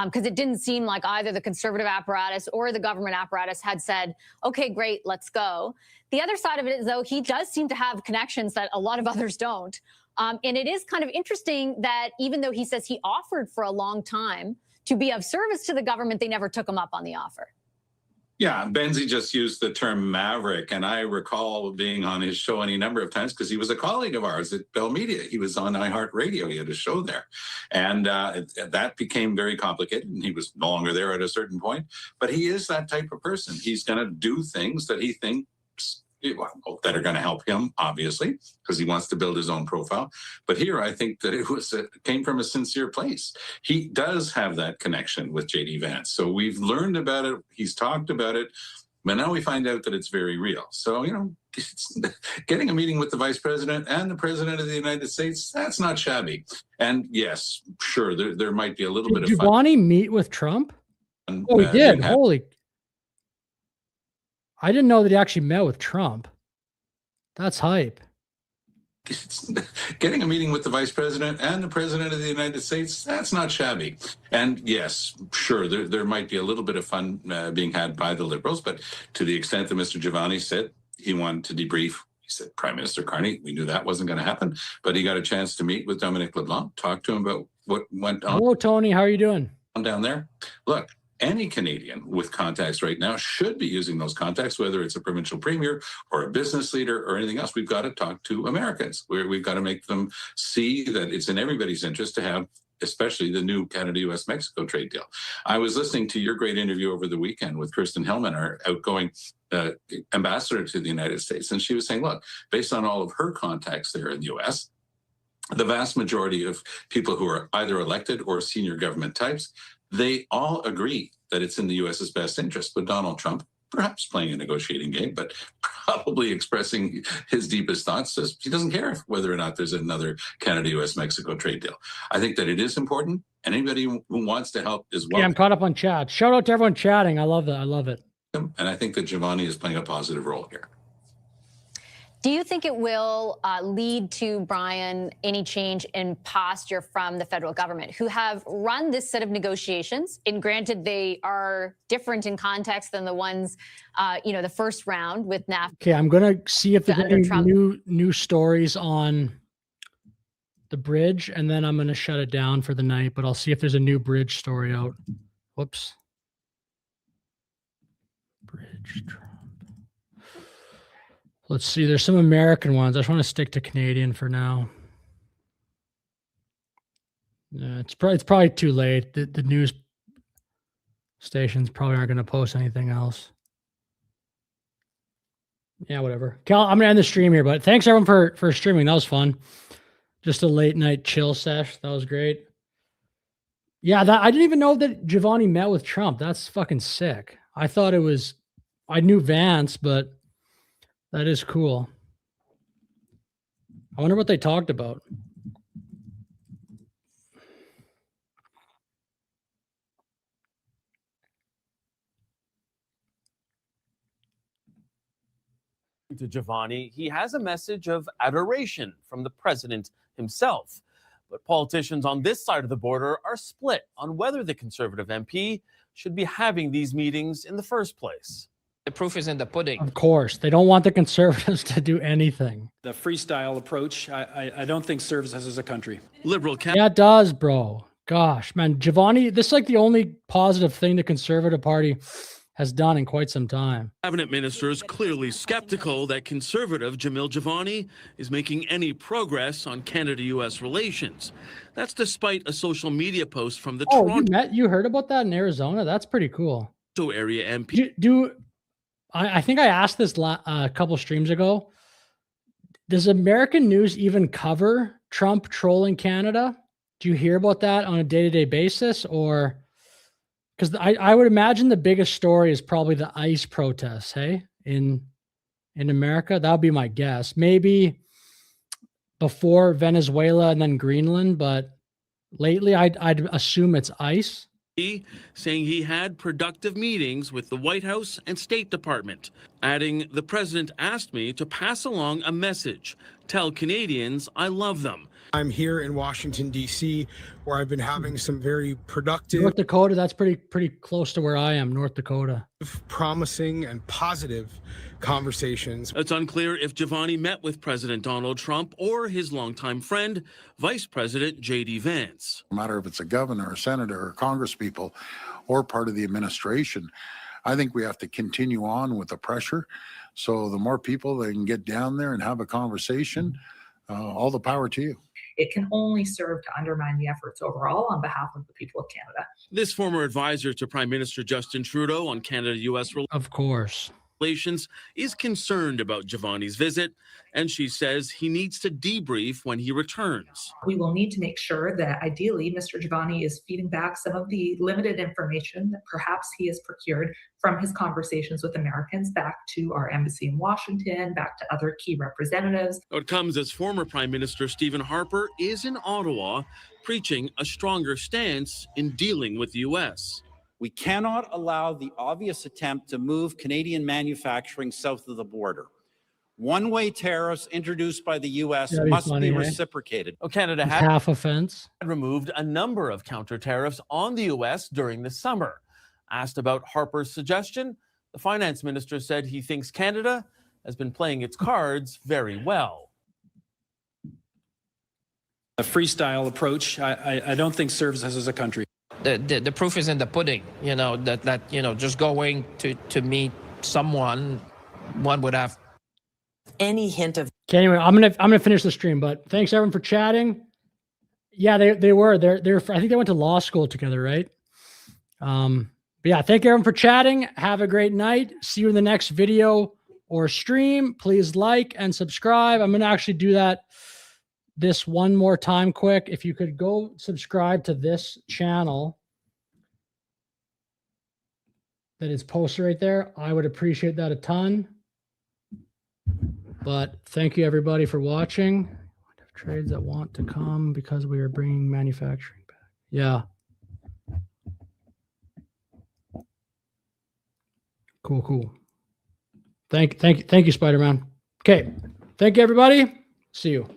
because it didn't seem like either the conservative apparatus or the government apparatus had said, okay, great, let's go. The other side of it is, though, he does seem to have connections that a lot of others don't. And it is kind of interesting that even though he says he offered for a long time to be of service to the government, they never took him up on the offer. Yeah, Benzie just used the term maverick, and I recall being on his show any number of times because he was a colleague of ours at Bell Media. He was on iHeartRadio. He had a show there, and that became very complicated, and he was no longer there at a certain point. But he is that type of person. He's going to do things that he thinks that are going to help him, obviously, because he wants to build his own profile. But here, I think that it came from a sincere place. He does have that connection with J.D. Vance. So we've learned about it. He's talked about it. But now we find out that it's very real. So, getting a meeting with the vice president and the president of the United States, that's not shabby. And yes, sure, there might be a little bit of fun. Did Giovanni meet with Trump? Oh, he did. Holy. I didn't know that he actually met with Trump. That's hype. Getting a meeting with the vice president and the president of the United States, that's not shabby. And yes, sure, there might be a little bit of fun being had by the Liberals, but to the extent that Mr. Giovanni said he wanted to debrief, he said, Prime Minister Carney, we knew that wasn't going to happen, but he got a chance to meet with Dominic LeBlanc, talk to him about what went on. Hello, Tony. How are you doing? Down there. Look, any Canadian with contacts right now should be using those contacts, whether it's a provincial premier or a business leader or anything else. We've got to talk to Americans. We've got to make them see that it's in everybody's interest to have, especially the new Canada-US-Mexico trade deal. I was listening to your great interview over the weekend with Kirsten Hellman, our outgoing ambassador to the United States. And she was saying, look, based on all of her contacts there in the US, the vast majority of people who are either elected or senior government types, they all agree that it's in the U.S.'s best interest. But Donald Trump, perhaps playing a negotiating game, but probably expressing his deepest thoughts, says he doesn't care whether or not there's another Canada-US-Mexico trade deal. I think that it is important. Anybody who wants to help is welcome. Yeah, I'm caught up on chat. Shout out to everyone chatting. I love that. I love it. And I think that Giovanni is playing a positive role here. Do you think it will lead to, Brian, any change in posture from the federal government, who have run this set of negotiations? And granted, they are different in context than the ones, the first round with NAFTA. Okay, I'm going to see if there's any new stories on the bridge, and then I'm going to shut it down for the night, but I'll see if there's a new bridge story out. Whoops. Bridge Trump. Let's see. There's some American ones. I just want to stick to Canadian for now. Yeah, it's probably too late. The news stations probably aren't going to post anything else. Yeah, whatever. Cal, I'm going to end the stream here, but thanks everyone for streaming. That was fun. Just a late night chill sesh. That was great. Yeah, I didn't even know that Giovanni met with Trump. That's fucking sick. I knew Vance, but that is cool. I wonder what they talked about. To Giovanni, he has a message of adoration from the president himself. But politicians on this side of the border are split on whether the Conservative MP should be having these meetings in the first place. The proof is in the pudding. Of course, they don't want the conservatives to do anything. The freestyle approach, I don't think serves us as a country. Liberal Yeah, it does, bro. Gosh, man, Giovanni, this is like the only positive thing the Conservative Party has done in quite some time. Cabinet ministers clearly skeptical that conservative Jamil Giovanni is making any progress on Canada-U.S. relations. That's despite a social media post from the Toronto You heard about that in Arizona? That's pretty cool. area MP. I think I asked this a couple streams ago. Does American news even cover Trump trolling Canada? Do you hear about that on a day-to-day basis? Or because I would imagine the biggest story is probably the ICE protests, hey, in America. That would be my guess. Maybe before Venezuela and then Greenland, but lately I'd assume it's ICE. Saying he had productive meetings with the White House and State Department, adding, "The president asked me to pass along a message. Tell Canadians I love them." I'm here in Washington, D.C., where I've been having some very productive, North Dakota, that's pretty close to where I am, North Dakota. promising, and positive conversations. It's unclear if Giovanni met with President Donald Trump or his longtime friend, Vice President J.D. Vance. No matter if it's a governor, a senator, or congresspeople, or part of the administration, I think we have to continue on with the pressure. So the more people that can get down there and have a conversation, all the power to you. It can only serve to undermine the efforts overall on behalf of the people of Canada. This former advisor to Prime Minister Justin Trudeau on Canada-U.S. relations is concerned about Giovanni's visit, and she says he needs to debrief when he returns. We will need to make sure that ideally Mr. Giovanni is feeding back some of the limited information that perhaps he has procured from his conversations with Americans back to our embassy in Washington, back to other key representatives. It comes as former Prime Minister Stephen Harper is in Ottawa preaching a stronger stance in dealing with the U.S. We cannot allow the obvious attempt to move Canadian manufacturing south of the border. One-way tariffs introduced by the U.S. must be reciprocated. Canada It's half offense. removed a number of counter tariffs on the U.S. during the summer. Asked about Harper's suggestion, the finance minister said he thinks Canada has been playing its cards very well. The freestyle approach, I don't think serves us as a country. The proof is in the pudding, that just going to meet someone, one would have any hint of. Okay, anyway, I'm gonna finish the stream, but thanks everyone for chatting. Yeah, they were. They're I think they went to law school together, right? But yeah, thank everyone for chatting. Have a great night. See you in the next video or stream. Please like and subscribe. I'm gonna actually do that this one more time quick. If you could go subscribe to this channel that is posted right there, I would appreciate that a ton. But thank you everybody for watching. Trades that want to come because we are bringing manufacturing back. Yeah. Cool. Thank you, Spider-Man. Okay. Thank you, everybody. See you.